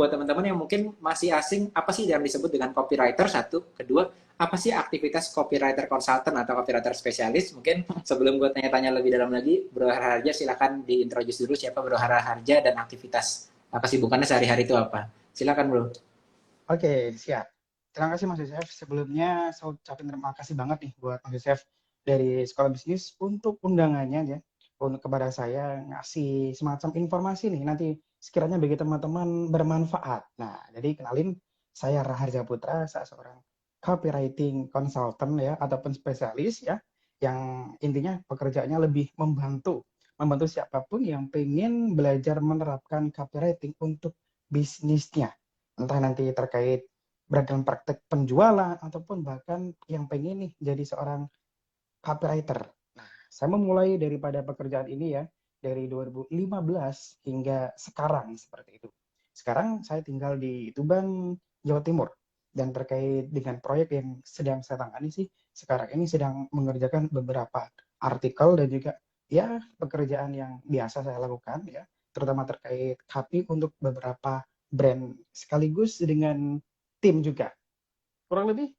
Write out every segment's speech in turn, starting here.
buat teman-teman yang mungkin masih asing, apa sih yang disebut dengan copywriter? Satu, kedua, apa sih aktivitas copywriter consultant atau copywriter spesialis? Mungkin sebelum gue tanya-tanya lebih dalam lagi, Bro Harja silakan diintroduce dulu siapa Bro Harja dan aktivitas apa sih bukannya sehari-hari itu apa? Silakan Bro. Oke, siap. Terima kasih Mas Yosef. Sebelumnya saya ucapin terima kasih banget nih buat Mas Yosef dari Sekolah Bisnis untuk undangannya ya, untuk kepada saya ngasih semacam informasi nih nanti sekiranya bagi teman-teman bermanfaat. Nah, jadi kenalin saya Raharja Putra, saya seorang copywriting consultant ya ataupun spesialis ya, yang intinya pekerjaannya lebih membantu siapapun yang pengen belajar menerapkan copywriting untuk bisnisnya, entah nanti terkait beragam praktek penjualan ataupun bahkan yang pengen nih jadi seorang copywriter. Nah, saya memulai daripada pekerjaan ini ya dari 2015 hingga sekarang seperti itu. Sekarang saya tinggal di Tuban, Jawa Timur, dan terkait dengan proyek yang sedang saya tangani sih sekarang ini sedang mengerjakan beberapa artikel dan juga ya pekerjaan yang biasa saya lakukan ya, terutama terkait copy untuk beberapa brand sekaligus dengan tim juga. Kurang lebih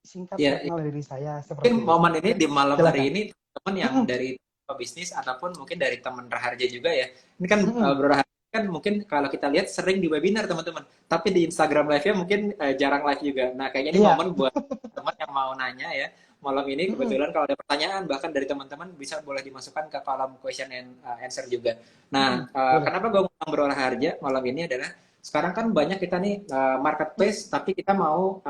singkat Ya, perkenalan dari saya mungkin seperti itu. momen ini di malam hari Silakan. ini teman yang dari bisnis ataupun mungkin dari teman Raharja juga ya. Ini kan Bro Raharja kan mungkin kalau kita lihat sering di webinar teman-teman, tapi di Instagram live-nya mungkin jarang live juga. Nah, kayaknya ini Iya. momen buat teman yang mau nanya ya. Malam ini kebetulan kalau ada pertanyaan bahkan dari teman-teman bisa boleh dimasukkan ke kolom question and answer juga. Nah, Boleh. kenapa gue ngundang Bro Raharja malam ini adalah sekarang kan banyak kita nih marketplace, tapi kita mau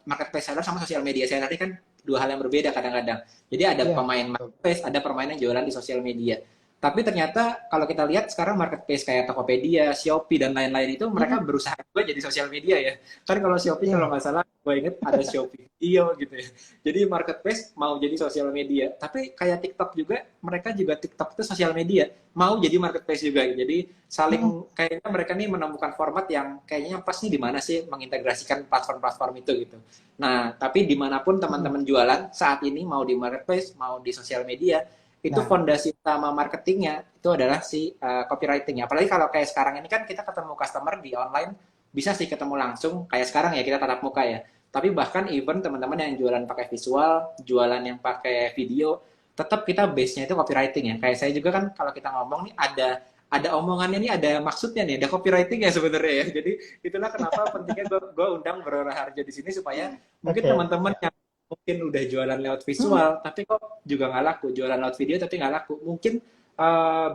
marketplace seller sama sosial media seller tadi kan dua hal yang berbeda kadang-kadang. Jadi ada Iya, pemain betul. marketplace, ada pemain yang jualan di sosial media. Tapi ternyata kalau kita lihat sekarang marketplace kayak Tokopedia, Shopee dan lain-lain itu mereka berusaha juga jadi sosial media ya. Kan kalau Shopee kalau Iya. nggak salah gue inget ada Shopee video gitu ya. Jadi marketplace mau jadi sosial media. Tapi kayak TikTok juga, mereka juga TikTok itu sosial media. Mau jadi marketplace juga. Jadi saling kayaknya mereka nih menemukan format yang kayaknya pas nih di mana sih mengintegrasikan platform-platform itu gitu. Nah, tapi dimanapun teman-teman jualan saat ini mau di marketplace, mau di sosial media, itu Nah, fondasi utama marketingnya itu adalah si copywriting. Apalagi kalau kayak sekarang ini kan kita ketemu customer di online, bisa sih ketemu langsung kayak sekarang ya kita tatap muka ya. Tapi bahkan even teman-teman yang jualan pakai visual, jualan yang pakai video, tetap kita base-nya itu copywriting ya. Kayak saya juga kan kalau kita ngomong nih ada omongannya nih, ada maksudnya nih, ada copywriting ya sebenarnya ya. Jadi itulah kenapa pentingnya gue undang Bro Raharja di sini supaya mungkin oke, teman-teman siap. yang mungkin udah jualan lewat visual, tapi kok juga nggak laku, jualan lewat video tapi nggak laku. Mungkin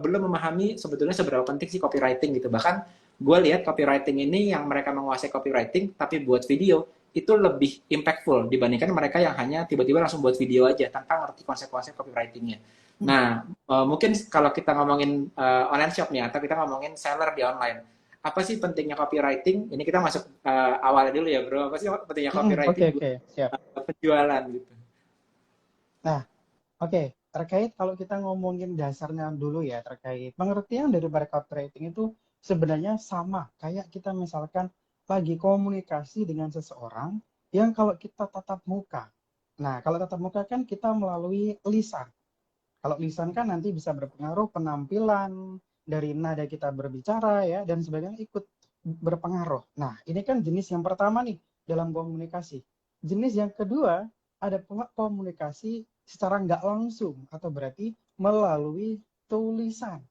belum memahami sebetulnya seberapa penting sih copywriting gitu. Bahkan gue lihat copywriting ini yang mereka menguasai copywriting tapi buat video itu lebih impactful dibandingkan mereka yang hanya tiba-tiba langsung buat video aja tanpa ngerti konsep-konsep copywritingnya. Nah, mungkin kalau kita ngomongin online shop nih atau kita ngomongin seller di online, apa sih pentingnya copywriting? Ini kita masuk awalnya dulu ya, Bro. Apa sih pentingnya Oke, copywriting buat oke, siap. penjualan gitu? Nah, oke. Terkait kalau kita ngomongin dasarnya dulu ya, terkait pengertian daripada copywriting itu sebenarnya sama kayak kita misalkan lagi komunikasi dengan seseorang yang kalau kita tatap muka. Nah, kalau tatap muka kan kita melalui lisan. Kalau lisan kan nanti bisa berpengaruh penampilan dari nada kita berbicara ya dan sebagainya ikut berpengaruh. Nah, ini kan jenis yang pertama nih dalam komunikasi. Jenis yang kedua ada komunikasi secara nggak langsung atau berarti melalui tulisan.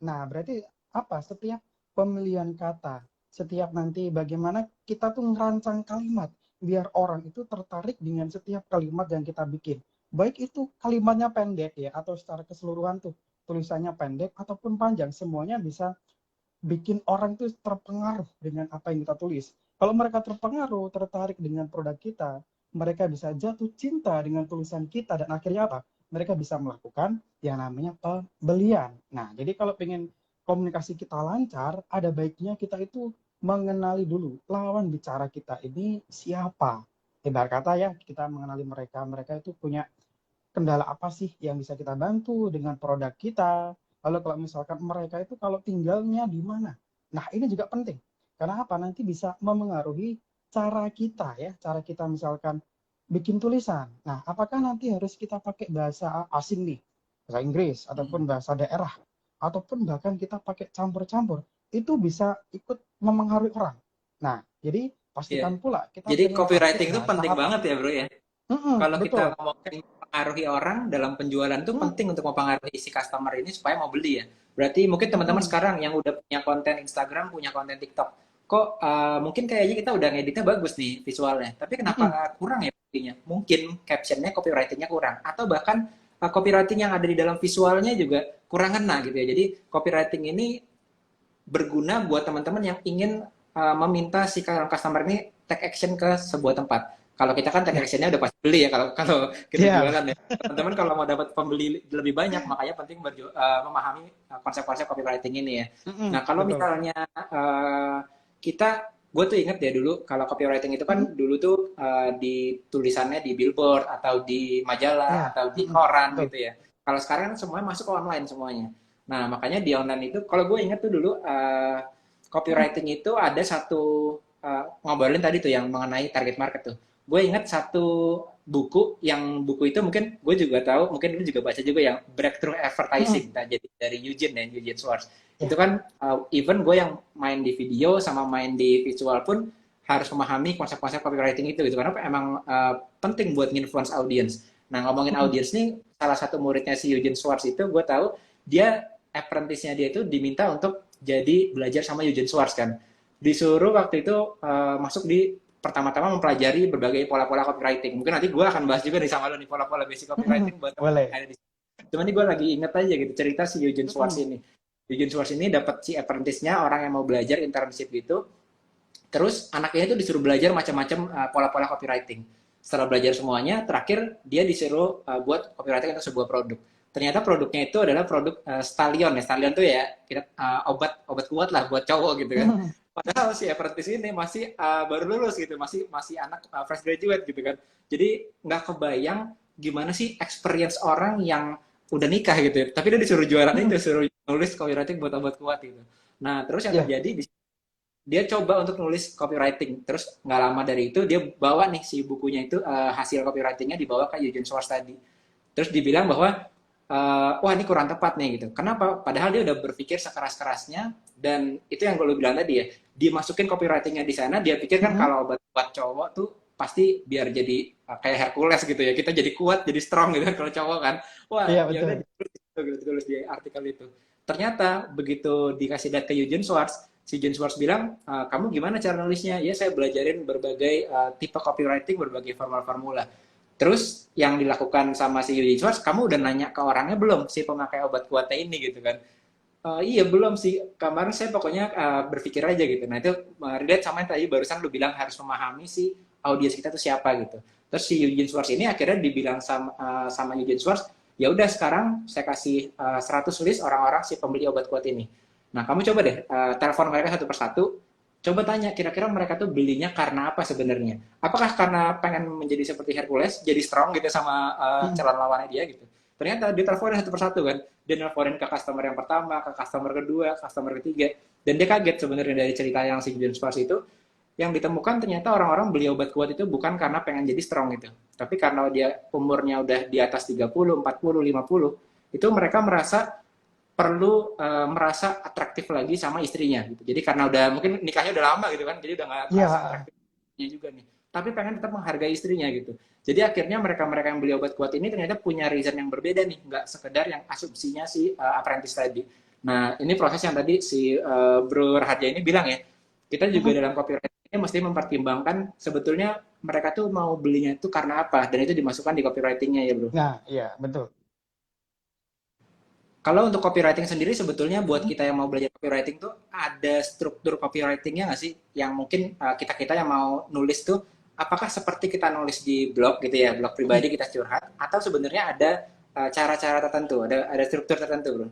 Nah, berarti apa? Setiap pemilihan kata, setiap nanti bagaimana kita tuh merancang kalimat biar orang itu tertarik dengan setiap kalimat yang kita bikin. Baik itu kalimatnya pendek ya atau secara keseluruhan tuh tulisannya pendek ataupun panjang, semuanya bisa bikin orang tuh terpengaruh dengan apa yang kita tulis. Kalau mereka terpengaruh, tertarik dengan produk kita, mereka bisa jatuh cinta dengan tulisan kita dan akhirnya apa? Mereka bisa melakukan yang namanya pembelian. Nah, jadi kalau pengen komunikasi kita lancar, ada baiknya kita itu mengenali dulu lawan bicara kita ini siapa. Ibarat kata ya, kita mengenali mereka, mereka itu punya kendala apa sih yang bisa kita bantu dengan produk kita. Lalu kalau misalkan mereka itu kalau tinggalnya di mana. Nah, ini juga penting. Karena apa? Nanti bisa memengaruhi cara kita ya, cara kita misalkan bikin tulisan. Nah, apakah nanti harus kita pakai bahasa asing nih, bahasa Inggris ataupun bahasa daerah ataupun bahkan kita pakai campur-campur. itu bisa ikut memengaruhi orang. Nah, jadi Iya. pastikan pula kita Jadi pengen copywriting traffic. itu Nah, penting cara banget ya bro ya. Kalau kita betul. ngomongin mempengaruhi orang dalam penjualan itu Mm, penting untuk mempengaruhi si customer ini supaya mau beli ya. Berarti mungkin teman-teman mm, sekarang yang udah punya konten Instagram, punya konten TikTok, kok mungkin kayaknya kita udah ngeditnya bagus nih visualnya, tapi kenapa mm. kurang ya buktinya? Mungkin captionnya, copywritingnya kurang, atau bahkan copywriting yang ada di dalam visualnya juga kurang kena gitu ya. Jadi copywriting ini berguna buat teman-teman yang ingin meminta si customer ini take action ke sebuah tempat. Kalau kita kan take Ya, actionnya udah pasti beli ya kalau kalau kita ya, jualan ya. Teman-teman kalau mau dapat pembeli lebih banyak, makanya penting memahami konsep-konsep copywriting ini ya. Nah kalau betul. misalnya gue tuh inget ya dulu kalau copywriting itu kan Mm, dulu tuh di tulisannya di billboard atau di majalah ya, atau di koran betul. gitu ya. Kalau sekarang kan semuanya masuk ke online semuanya. Nah, makanya di online itu, kalau gue inget tuh dulu, Mm, copywriting itu ada satu, ngobrolin tadi tuh yang mengenai target market tuh. Gue inget satu buku, yang buku itu mungkin gue juga tahu, mungkin lu juga baca juga yang Breakthrough mm, Advertising, nah, jadi dari Eugene Schwartz. Itu ya, kan, even gue yang main di video sama main di visual pun harus memahami konsep-konsep copywriting itu gitu, karena emang penting buat influence audience. Nah, ngomongin mm, audience nih, salah satu muridnya si Eugene Schwartz itu gue tahu dia apprentice-nya dia itu diminta untuk jadi belajar sama Eugene Schwartz kan. Disuruh waktu itu masuk di pertama-tama mempelajari berbagai pola-pola copywriting. Mungkin nanti gue akan bahas juga nih sama lo nih pola-pola basic copywriting buat teman yang boleh. ada di sini. Cuman nih gue lagi inget aja gitu cerita si Eugene Schwartz Mm, ini. Eugene Schwartz ini dapat si apprentice-nya orang yang mau belajar internship gitu. Terus anaknya itu disuruh belajar macam-macam pola-pola copywriting. Setelah belajar semuanya, terakhir dia disuruh buat copywriting untuk sebuah produk. Ternyata produknya itu adalah produk Stallion ya. Stallion tuh ya kita obat obat kuat lah buat cowok gitu kan. mm, Padahal si apprentice ini masih baru lulus gitu, masih masih anak fresh graduate gitu kan. Jadi nggak kebayang gimana sih experience orang yang udah nikah gitu ya. Tapi dia disuruh jualan itu, mm, disuruh nulis copywriting buat obat kuat gitu. Nah, terus yang ya, terjadi dia coba untuk nulis copywriting. Terus nggak lama dari itu dia bawa nih si bukunya itu hasil copywritingnya dibawa ke Eugene Schwartz tadi. Terus dibilang bahwa wah ini kurang tepat nih gitu. Kenapa? Padahal dia udah berpikir sekeras-kerasnya dan itu yang gue bilang tadi ya. Dimasukin copywritingnya di sana, dia pikir kan mm, kalau buat cowok tuh pasti biar jadi kayak Hercules gitu ya. Kita jadi kuat, jadi strong gitu kan kalau cowok kan. Wah, iya ya udah betul. ditulis di artikel itu. Ternyata begitu dikasih data ke Eugene Schwartz, si Eugene Schwartz bilang, kamu gimana cara nulisnya? Ya saya belajarin berbagai tipe copywriting, berbagai formula-formula. Terus yang dilakukan sama si Eugene Schwartz, kamu udah nanya ke orangnya belum si pemakai obat kuatnya ini gitu kan? Iya belum sih. Kemarin saya pokoknya berpikir aja gitu. Nah itu relate sama yang tadi barusan lu bilang harus memahami si audiens kita tuh siapa gitu. Terus si Eugene Schwartz ini akhirnya dibilang sama Eugene Schwartz, ya udah sekarang saya kasih 100 list orang-orang si pembeli obat kuat ini. Nah kamu coba deh telepon mereka satu persatu. Coba tanya kira-kira mereka tuh belinya karena apa sebenarnya? Apakah karena pengen menjadi seperti Hercules, jadi strong gitu sama Mm, calon lawannya dia gitu? Ternyata dia teleponin satu persatu kan, dia nelfonin ke customer yang pertama, ke customer kedua, customer ketiga, dan dia kaget sebenarnya dari cerita yang si James Sparks itu, yang ditemukan ternyata orang-orang beli obat kuat itu bukan karena pengen jadi strong gitu, tapi karena dia umurnya udah di atas 30, 40, 50, itu mereka merasa perlu merasa atraktif lagi sama istrinya gitu. Jadi karena udah mungkin nikahnya udah lama gitu kan, jadi udah nggak merasa ya, atraktifnya juga nih. Tapi pengen tetap menghargai istrinya gitu. Jadi akhirnya mereka-mereka yang beli obat kuat ini ternyata punya reason yang berbeda nih, nggak sekedar yang asumsinya si apprentice tadi. Nah ini proses yang tadi si Bro Raharja ini bilang ya, kita juga mm. dalam copywriting ini mesti mempertimbangkan sebetulnya mereka tuh mau belinya itu karena apa, dan itu dimasukkan di copywritingnya ya bro. Nah, iya betul. Kalau untuk copywriting sendiri sebetulnya buat Mm, kita yang mau belajar copywriting tuh ada struktur copywritingnya nggak sih? Yang mungkin kita-kita yang mau nulis tuh apakah seperti kita nulis di blog gitu ya, blog mm. pribadi kita curhat, atau sebenarnya ada cara-cara tertentu, ada struktur tertentu, bro?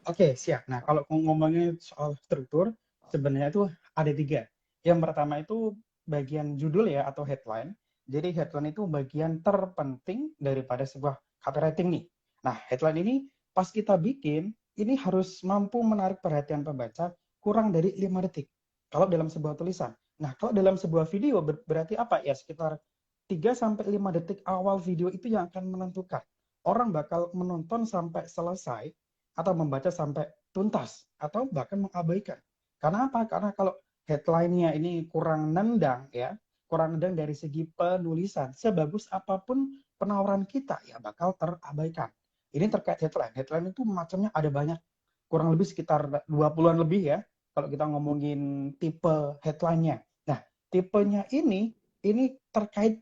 Oke, siap. Nah, kalau ngomongin soal struktur, sebenarnya itu ada tiga. Yang pertama itu bagian judul ya, atau headline. Jadi headline itu bagian terpenting daripada sebuah copywriting nih. Nah, headline ini pas kita bikin, ini harus mampu menarik perhatian pembaca kurang dari 5 detik. Kalau dalam sebuah tulisan. Nah, kalau dalam sebuah video berarti apa? Ya, sekitar 3 sampai 5 detik awal video itu yang akan menentukan. Orang bakal menonton sampai selesai atau membaca sampai tuntas atau bahkan mengabaikan. Karena apa? Karena kalau headline-nya ini kurang nendang ya, kurang nendang dari segi penulisan, sebagus apapun penawaran kita ya bakal terabaikan. Ini terkait headline. Headline itu macamnya ada banyak, kurang lebih sekitar 20-an lebih ya, kalau kita ngomongin tipe headline-nya. Nah, tipenya ini terkait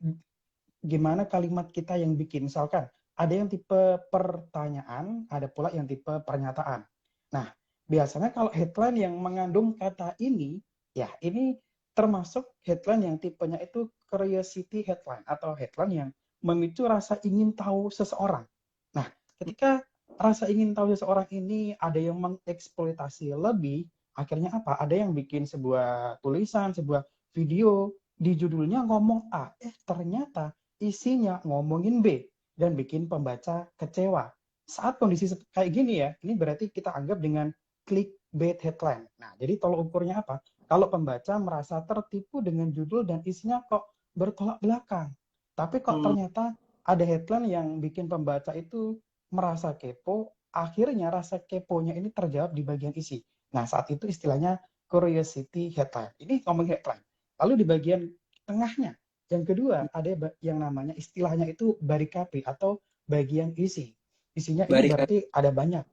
gimana kalimat kita yang bikin. Misalkan, ada yang tipe pertanyaan, ada pula yang tipe pernyataan. Nah, biasanya kalau headline yang mengandung kata ini, ya ini termasuk headline yang tipenya itu curiosity headline atau headline yang memicu rasa ingin tahu seseorang. Nah, ketika rasa ingin tahu seseorang ini ada yang mengeksploitasi lebih, akhirnya apa? Ada yang bikin sebuah tulisan, sebuah video di judulnya ngomong A, ternyata isinya ngomongin B dan bikin pembaca kecewa. Saat kondisi kayak gini ya, ini berarti kita anggap dengan clickbait headline. Nah, jadi tolok ukurnya apa? Kalau pembaca merasa tertipu dengan judul dan isinya kok bertolak belakang. Tapi kok Hmm. ternyata ada headline yang bikin pembaca itu merasa kepo, akhirnya rasa keponya ini terjawab di bagian isi. Nah, saat itu istilahnya curiosity headline. Ini ngomong headline. Lalu di bagian tengahnya, yang kedua, ada yang namanya istilahnya itu barikapi atau bagian isi. Isinya ini Barikan. berarti ada banyak.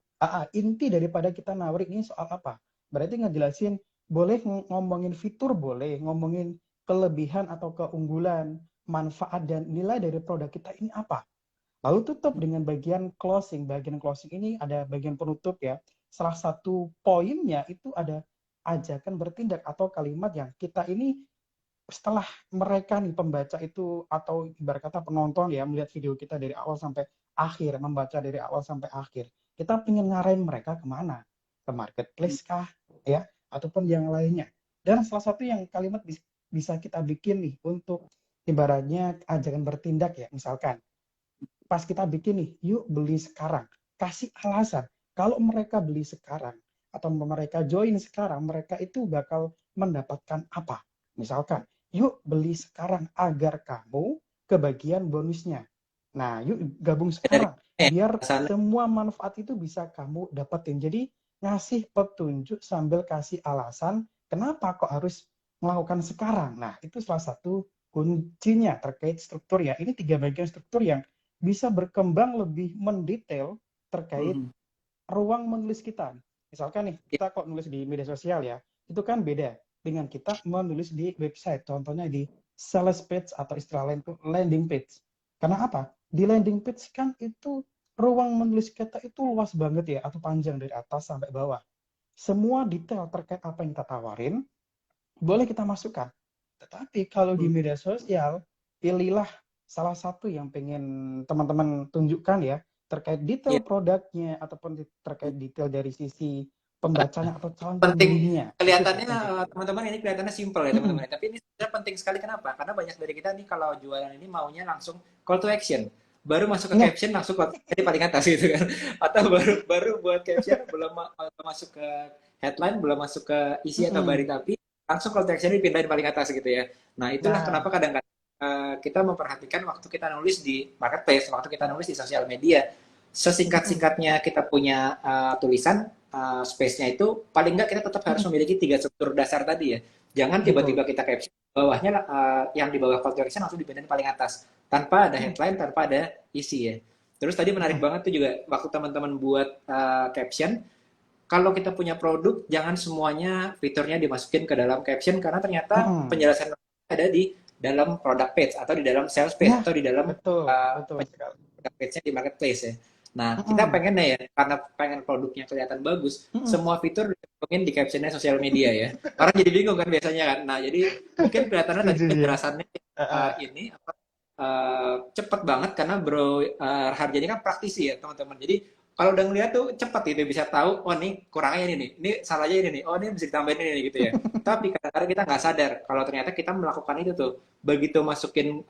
Inti daripada kita nawarin ini soal apa? Berarti ngejelasin, boleh ngomongin fitur, boleh ngomongin kelebihan atau keunggulan, manfaat dan nilai dari produk kita ini apa. Lalu tutup dengan bagian closing. Bagian closing ini ada bagian penutup ya. Salah satu poinnya itu ada ajakan bertindak atau kalimat yang kita ini setelah mereka nih pembaca itu atau ibarat kata penonton ya melihat video kita dari awal sampai akhir, membaca dari awal sampai akhir, kita pengen ngarahin mereka kemana? Ke marketplace kah? Ya, ataupun yang lainnya. Dan salah satu yang kalimat bisa kita bikin nih untuk ibaratnya ajakan bertindak ya, misalkan pas kita bikin nih, yuk beli sekarang. Kasih alasan, kalau mereka beli sekarang atau mereka join sekarang, mereka itu bakal mendapatkan apa? Misalkan, yuk beli sekarang agar kamu kebagian bonusnya. Nah, yuk gabung Dari sekarang, biar sana. semua manfaat itu bisa kamu dapetin. Jadi, ngasih petunjuk sambil kasih alasan, kenapa kok harus melakukan sekarang. Nah, itu salah satu kuncinya terkait struktur ya. Ini 3 bagian struktur yang bisa berkembang lebih mendetail terkait Hmm. ruang menulis kita. Misalkan nih, kita kok nulis di media sosial ya, itu kan beda dengan kita menulis di website, contohnya di sales page atau istilah lain itu landing page. Karena apa? Di landing page kan itu ruang menulis kita itu luas banget ya, atau panjang dari atas sampai bawah. Semua detail terkait apa yang kita tawarin, boleh kita masukkan. Tetapi kalau di Hmm. media sosial, pilihlah salah satu yang pengen teman-teman tunjukkan ya, terkait Iya. detail produknya ataupun terkait detail dari sisi pembacanya atau calon Penting, pembelinya. Itu kelihatannya tunjukin. teman-teman ini kelihatannya simple ya teman-teman, tapi ini sebenarnya penting sekali. Kenapa? Karena banyak dari kita nih kalau jualan ini maunya langsung call to action, baru masuk ke Nah, caption langsung call to action di paling atas gitu kan, atau baru baru buat caption belum masuk ke headline, belum masuk ke isi atau bari, tapi langsung call to action dipindahin paling atas gitu ya. Nah itulah kenapa nah, kadang-kadang kita memperhatikan waktu kita nulis di marketplace, waktu kita nulis di sosial media, sesingkat-singkatnya kita punya tulisan, space-nya itu paling nggak kita tetap harus memiliki 3 struktur dasar tadi ya. Jangan betul. tiba-tiba kita caption bawahnya, yang di bawah call to action langsung dipindahin paling atas tanpa ada headline, tanpa ada isi ya. Terus tadi menarik banget tuh juga waktu teman-teman buat caption, kalau kita punya produk jangan semuanya fiturnya dimasukin ke dalam caption, karena ternyata penjelasan ada di dalam product page atau di dalam sales page Ya, atau di dalam betul, betul sekali. product page-nya di marketplace ya. Nah, kita pengen ya, karena pengen produknya kelihatan bagus, semua fitur dimasukin di captionnya sosial media ya. Orang jadi bingung kan biasanya kan. Nah, jadi mungkin kelihatannya tadi Setuju dia. penjelasannya ini apa, cepet banget karena Bro Harjani kan praktisi ya teman-teman. Jadi kalau udah ngeliat tuh cepet gitu bisa tahu, oh nih kurangnya ini nih, ini salahnya ini nih, oh ini bisa ditambahin ini nih gitu ya. Tapi kadang-kadang kita nggak sadar kalau ternyata kita melakukan itu tuh, begitu masukin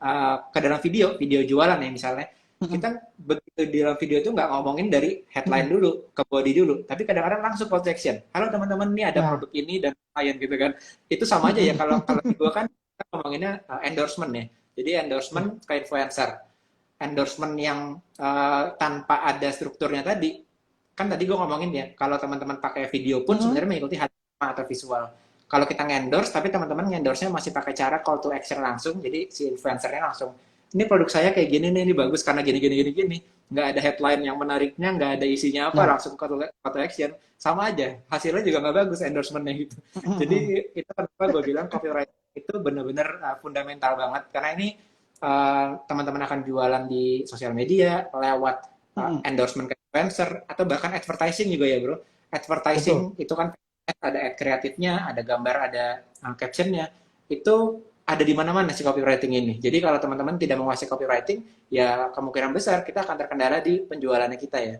ke dalam video, video jualan ya misalnya, kita begitu di dalam video itu nggak ngomongin dari headline dulu ke body dulu, tapi kadang-kadang langsung call to action. Halo teman-teman, nih ada Nah, produk ini dan lain gitu kan. Itu sama aja ya, kalau kalau di gua kan kita ngomonginnya endorsement ya. Jadi ya, endorsement ke influencer, endorsement yang tanpa ada strukturnya tadi, kan tadi gue ngomongin ya, kalau teman-teman pakai video pun Mm-mm. sebenarnya mengikuti HTML atau visual. Kalau kita ngendorse, tapi teman-teman ngendorse-nya masih pakai cara call to action langsung, jadi si influencernya langsung, ini produk saya kayak gini nih, ini bagus karena gini, gini, gini, gini. Nggak ada headline yang menariknya, nggak ada isinya apa, Nah, langsung call to action. Sama aja, hasilnya juga nggak bagus endorsement-nya gitu. Jadi mm-mm. itu kenapa gue bilang copyright itu benar-benar fundamental banget, karena ini teman-teman akan jualan di sosial media, lewat Mm-mm. endorsement ke influencer, atau bahkan advertising juga ya bro. Betul. Advertising itu kan ada ad kreatifnya, ada gambar, ada captionnya. Itu ada di mana-mana si copywriting ini. Jadi kalau teman-teman tidak menguasai copywriting, ya kemungkinan besar kita akan terkendala di penjualannya kita ya.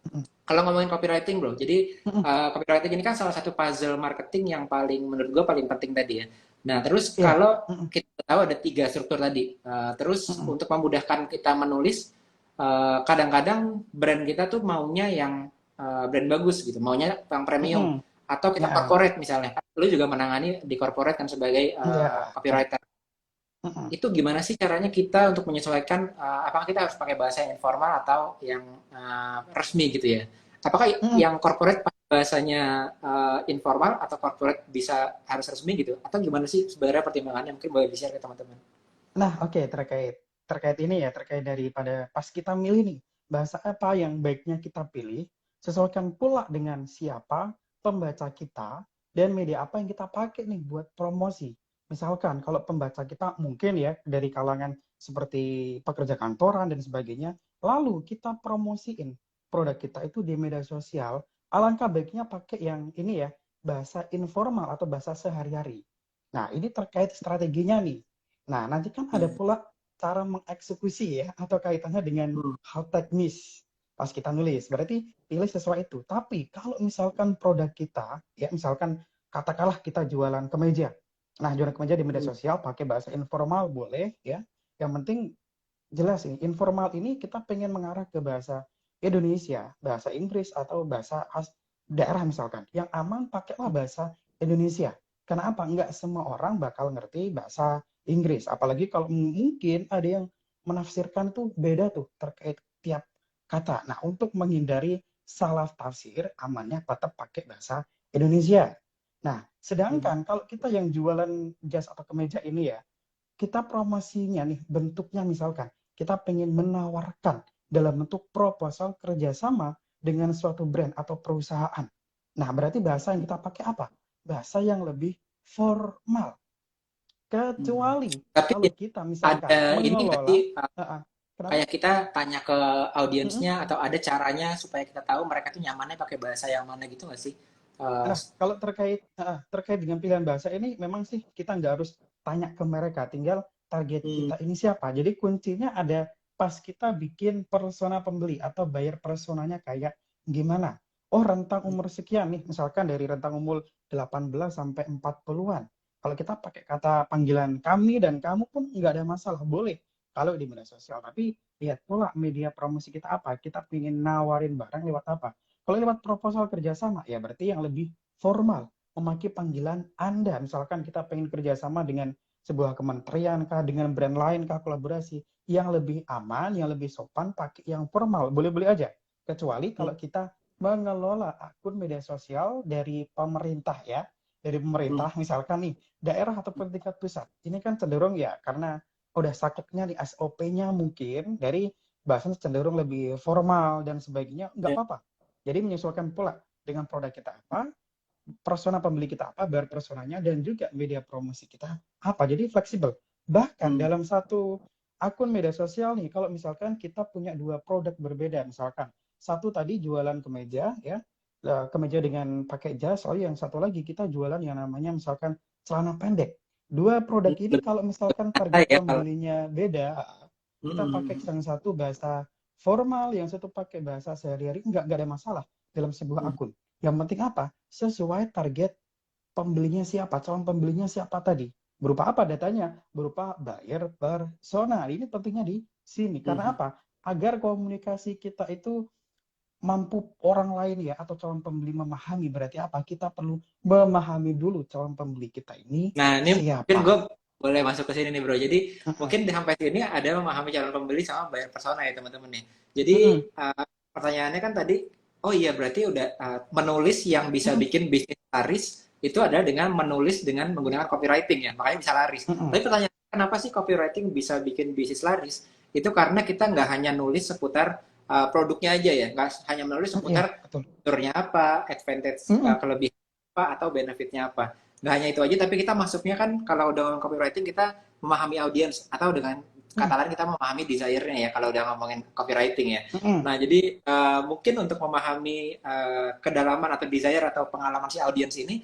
Mm-mm. Kalau ngomongin copywriting bro, jadi Mm-mm. copywriting ini kan salah satu puzzle marketing yang paling menurut gue paling penting tadi ya. Nah terus Iya. kalau Mm-mm. kita tahu ada 3 struktur tadi, terus Mm-mm. untuk memudahkan kita menulis, kadang-kadang brand kita tuh maunya yang brand bagus gitu, maunya yang premium, Mm-mm. atau kita Ya. corporate misalnya. Lu juga menangani di corporate kan sebagai Ya. Ya. copywriter. Mm-mm. Itu gimana sih caranya kita untuk menyesuaikan, apakah kita harus pakai bahasa yang informal atau yang resmi gitu ya? Apakah Mm-mm. yang corporate pakai bahasanya informal, atau corporate bisa harus resmi gitu? Atau gimana sih sebenarnya pertimbangannya? Mungkin boleh di-share ke teman-teman. Nah, oke, terkait terkait ini ya, terkait daripada pas kita milih nih, bahasa apa yang baiknya kita pilih, sesuaikan pula dengan siapa pembaca kita dan media apa yang kita pakai nih buat promosi. Misalkan kalau pembaca kita mungkin ya dari kalangan seperti pekerja kantoran dan sebagainya, lalu kita promosiin produk kita itu di media sosial, alangkah baiknya pakai yang ini ya, bahasa informal atau bahasa sehari-hari. Nah, ini terkait strateginya nih. Nah, nanti kan ada Hmm. pula cara mengeksekusi ya, atau kaitannya dengan hal teknis pas kita nulis. Berarti pilih sesuai itu. Tapi kalau misalkan produk kita, ya misalkan katakanlah kita jualan kemeja. Nah, jualan kemeja di media Hmm. sosial pakai bahasa informal boleh ya. Yang penting jelas ini, informal ini kita pengen mengarah ke bahasa Indonesia, bahasa Inggris atau bahasa daerah misalkan. Yang aman pakailah bahasa Indonesia. Kenapa? Enggak semua orang bakal ngerti bahasa Inggris. Apalagi kalau mungkin ada yang menafsirkan tuh beda tuh terkait tiap kata. Nah, untuk menghindari salah tafsir, amannya tetap pakai bahasa Indonesia. Nah, Hmm. sedangkan kalau kita yang jualan jas atau kemeja ini ya, kita promosinya nih bentuknya misalkan kita pengen menawarkan dalam bentuk proposal kerjasama dengan suatu brand atau perusahaan. Nah, berarti bahasa yang kita pakai apa? Bahasa yang lebih formal. Hmm. Kecuali Tapi kalau kita misalkan ada ini nggak mengelola, sih, kenapa? kayak kita tanya ke Mm-mm. audiensnya, atau ada caranya supaya kita tahu mereka tuh nyamannya pakai bahasa yang mana gitu nggak sih? Uh, Nah, kalau terkait dengan pilihan bahasa ini, memang sih kita nggak harus tanya ke mereka, tinggal target hmm. kita ini siapa. Jadi kuncinya ada pas kita bikin persona pembeli atau bayar personanya kayak gimana. Oh, rentang umur sekian nih, misalkan dari rentang umur 18 sampai 40-an. Kalau kita pakai kata panggilan kami dan kamu pun nggak ada masalah, boleh. Kalau di media sosial, tapi lihat pula media promosi kita apa. Kita ingin nawarin barang lewat apa. Kalau lewat proposal kerjasama, ya berarti yang lebih formal, memakai panggilan Anda. Misalkan kita pengen kerjasama dengan sebuah kementerian kah, dengan brand lain kah, kolaborasi. Yang lebih aman, yang lebih sopan, pakai yang formal. Boleh-boleh aja. Kecuali kalau Hmm. kita mengelola akun media sosial dari pemerintah ya. Dari Hmm. pemerintah, misalkan nih, daerah ataupun tingkat pusat. Ini kan cenderung ya, karena udah sakitnya di SOP-nya mungkin, dari bahasanya cenderung lebih formal dan sebagainya, nggak Ya. apa-apa. Jadi menyesuaikan pula dengan produk kita apa, persona pembeli kita apa, bayar personanya, dan juga media promosi kita apa. Jadi fleksibel. Bahkan Hmm. dalam satu akun media sosial nih, kalau misalkan kita punya dua produk berbeda, misalkan satu tadi jualan kemeja ya, kemeja dengan pakai jas, oh yang satu lagi kita jualan yang namanya misalkan celana pendek. Dua produk ini kalau misalkan target Ya kalau pembelinya beda, kita pakai hmm. yang satu bahasa formal, yang satu pakai bahasa sehari-hari, nggak ada masalah dalam sebuah Hmm. akun. Yang penting apa? Sesuai target pembelinya siapa, calon pembelinya siapa tadi. Berupa apa datanya? Berupa buyer persona. Ini pentingnya di sini. Karena Hmm. apa? Agar komunikasi kita itu mampu orang lain ya atau calon pembeli memahami. Berarti apa? Kita perlu memahami dulu calon pembeli kita ini Nah, ini mungkin gue siapa. boleh masuk ke sini nih, Bro. Jadi, Mm-mm. mungkin di sampai sini ada memahami calon pembeli sama buyer persona ya, teman-teman nih. Jadi, Mm-mm. pertanyaannya kan tadi, Oh iya, berarti udah menulis yang bisa Mm-mm, bikin bisnis laris itu adalah dengan menulis dengan menggunakan copywriting ya, makanya bisa laris. mm-mm. Tapi pertanyaan, kenapa sih copywriting bisa bikin bisnis laris? Itu karena kita nggak hanya nulis seputar produknya aja ya, nggak hanya menulis Iya, seputar betul. fiturnya apa, advantage, Mm-mm, kelebihan apa, atau benefitnya apa. Nggak hanya itu aja, tapi kita masuknya kan kalau dengan copywriting kita memahami audiens, atau dengan kata mm-mm, lain kita memahami desire-nya ya, kalau udah ngomongin copywriting ya. mm-mm. Nah, jadi mungkin untuk memahami kedalaman atau desire atau pengalaman si audiens ini,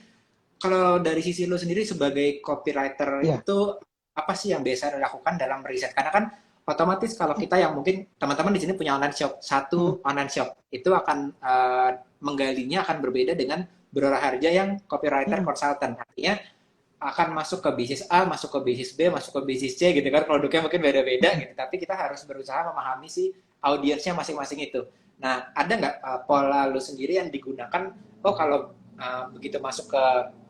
kalau dari sisi lu sendiri sebagai copywriter Iya. itu apa sih yang biasa dilakukan dalam riset? Karena kan otomatis kalau kita yang mungkin teman-teman di sini punya online shop, Mm, satu online shop itu akan menggalinya akan berbeda dengan Bro Harja yang copywriter mm-mm. consultant. Artinya akan masuk ke bisnis A, masuk ke bisnis B, masuk ke bisnis C gitu kan, produknya mungkin beda-beda gitu, tapi kita harus berusaha memahami si audiensnya masing-masing itu. Nah, ada nggak pola lu sendiri yang digunakan, oh kalau begitu masuk ke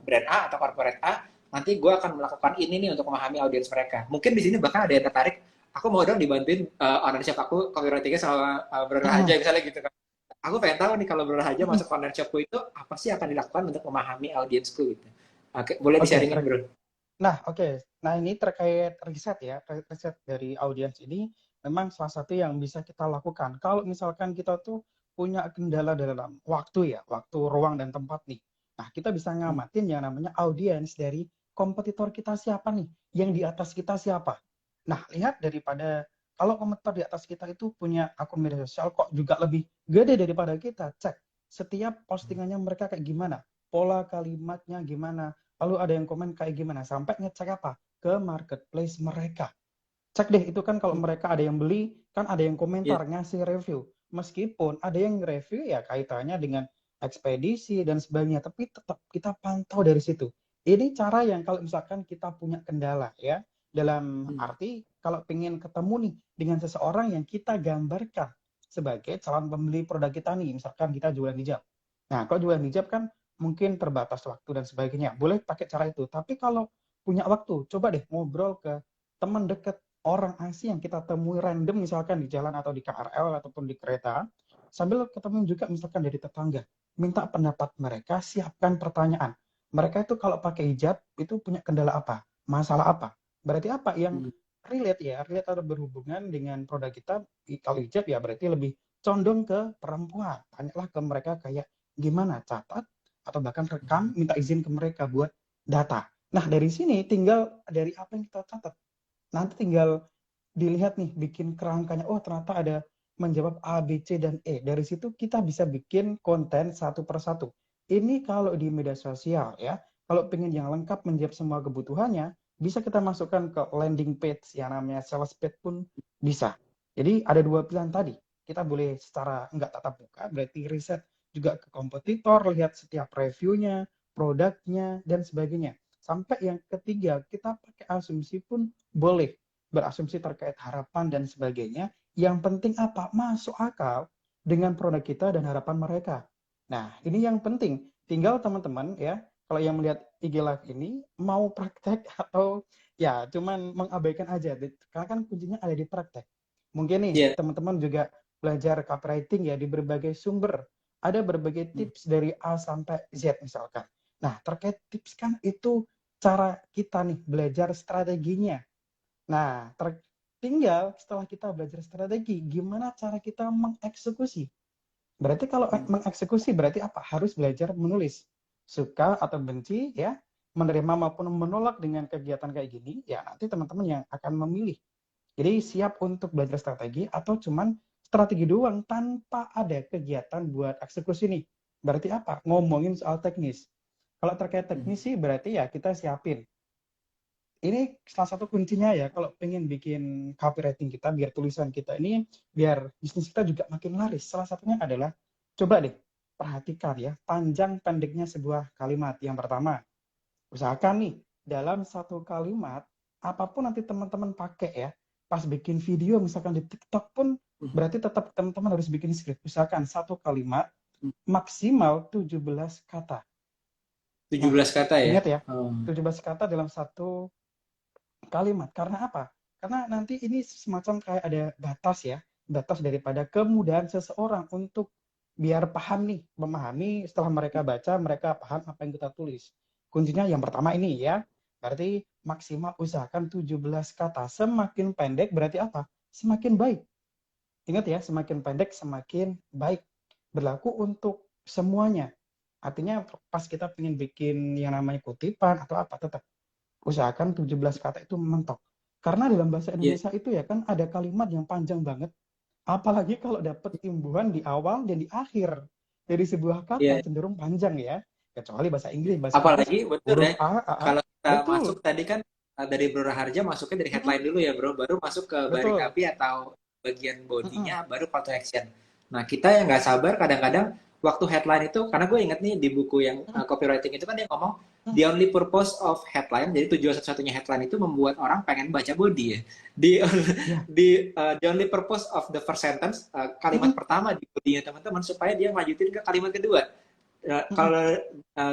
brand A atau corporate A, nanti gue akan melakukan ini nih untuk memahami audiens mereka. Mungkin di sini bahkan ada yang tertarik, aku mau dong dibantuin online shop aku copywritingnya sama Bro Mm-mm, Raja misalnya gitu kan. Aku pengen tahu nih kalau Bro Raja mm-mm. masuk online shopku itu apa sih yang akan dilakukan untuk memahami audiensku gitu. Oke, boleh Oke, di-sharingin bro. nah, oke. Nah, ini terkait riset ya, terkait riset dari audiens ini memang salah satu yang bisa kita lakukan. Kalau misalkan kita tuh punya kendala dalam waktu ya, waktu, ruang, dan tempat nih. Nah, kita bisa ngamatin yang namanya audiens dari kompetitor kita siapa nih, yang di atas kita siapa. Nah, lihat daripada kalau kompetitor di atas kita itu punya akun media sosial kok juga lebih gede daripada kita, cek setiap postingannya mereka kayak gimana, pola kalimatnya gimana, lalu ada yang komen kayak gimana, sampai ngecek apa? Ke marketplace mereka. Cek deh, itu kan kalau mereka ada yang beli, kan ada yang Iya. komentar, ngasih review. Meskipun ada yang review ya kaitannya dengan ekspedisi dan sebagainya, tapi tetap kita pantau dari situ. Ini cara yang kalau misalkan kita punya kendala ya, dalam arti kalau pengen ketemu nih dengan seseorang yang kita gambarkan sebagai calon pembeli produk kita nih, misalkan kita jualan hijab. Nah, kalau jualan hijab kan mungkin terbatas waktu dan sebagainya. Boleh pakai cara itu. Tapi kalau punya waktu, coba deh ngobrol ke teman dekat, orang asing yang kita temui random misalkan di jalan atau di KRL ataupun di kereta, sambil ketemu juga misalkan dari tetangga, minta pendapat mereka, siapkan pertanyaan. Mereka itu kalau pakai hijab itu punya kendala apa? Masalah apa? Berarti apa yang relate ya, relate atau berhubungan dengan produk kita. Kalau hijab ya berarti lebih condong ke perempuan. Tanyalah ke mereka kayak gimana, catat atau bahkan rekam, minta izin ke mereka buat data. Nah, dari sini tinggal dari apa yang kita catat, nanti tinggal dilihat nih, bikin kerangkanya. Oh, ternyata ada menjawab A, B, C, dan E. Dari situ kita bisa bikin konten satu per satu. Ini kalau di media sosial ya. Kalau pengen yang lengkap menjawab semua kebutuhannya, bisa kita masukkan ke landing page yang namanya sales page pun bisa. Jadi ada dua pilihan tadi. Kita boleh secara nggak tatap muka, berarti riset juga ke kompetitor, lihat setiap reviewnya, produknya, dan sebagainya. Sampai yang ketiga, kita pakai asumsi pun boleh, berasumsi terkait harapan dan sebagainya. Yang penting apa? Masuk akal dengan produk kita dan harapan mereka. Nah, ini yang penting. Tinggal teman-teman ya, kalau yang melihat IG Live ini mau praktek atau ya cuman mengabaikan aja. Karena kan kuncinya ada di praktek. Mungkin nih Iya. teman-teman juga belajar copywriting ya di berbagai sumber. Ada berbagai tips dari A sampai Z misalkan. Nah, terkait tips kan itu cara kita nih belajar strateginya. Nah, tinggal setelah kita belajar strategi, gimana cara kita mengeksekusi. Berarti kalau mengeksekusi berarti apa? Harus belajar menulis. Suka atau benci ya, menerima maupun menolak dengan kegiatan kayak gini, ya nanti teman-teman yang akan memilih. Jadi siap untuk belajar strategi atau cuman strategi doang tanpa ada kegiatan buat eksekusi nih. Berarti apa? Ngomongin soal teknis. Kalau terkait teknis sih berarti ya kita siapin. Ini salah satu kuncinya ya, kalau pengen bikin copywriting kita, biar tulisan kita ini, biar bisnis kita juga makin laris. Salah satunya adalah, coba deh, perhatikan ya, panjang pendeknya sebuah kalimat. Yang pertama, usahakan nih, dalam satu kalimat, apapun nanti teman-teman pakai ya, pas bikin video, misalkan di TikTok pun, berarti tetap teman-teman harus bikin script. Usahakan satu kalimat, maksimal 17 kata. tujuh Nah, belas kata ya. ingat ya, Oh. 17 kata dalam satu kalimat. Karena apa? Karena nanti ini semacam kayak ada batas ya, batas daripada kemudahan seseorang untuk biar paham nih, memahami setelah mereka baca, mereka paham apa yang kita tulis. Kuncinya yang pertama ini ya, berarti maksimal usahakan 17 kata. Semakin pendek berarti apa? Semakin baik. Ingat ya, semakin pendek semakin baik. Berlaku untuk semuanya. Artinya pas kita pengen bikin yang namanya kutipan atau apa, tetap usahakan 17 kata itu mentok. Karena dalam bahasa Iya, Indonesia itu ya kan ada kalimat yang panjang banget. Apalagi kalau dapat imbuhan di awal dan di akhir. Dari sebuah kata iya. cenderung panjang ya. Kecuali bahasa Inggris Apalagi betul huruf ya, A. kalau kita masuk Betul. tadi kan dari Bro Raharja masuknya dari Mm-mm, headline dulu ya Bro, baru masuk ke barik betul. api atau bagian Mm-mm, bodinya, baru call to action. Nah kita yang nggak sabar kadang-kadang waktu headline itu, karena gue inget nih di buku yang mm-mm, copywriting itu kan dia ngomong, mm-mm. the only purpose of headline, jadi tujuan satu-satunya headline itu membuat orang pengen baca body ya. Di Ya. the only purpose of the first sentence, kalimat Mm-mm, pertama di bodinya teman-teman supaya dia lanjutin ke kalimat kedua. mm-mm. Kalau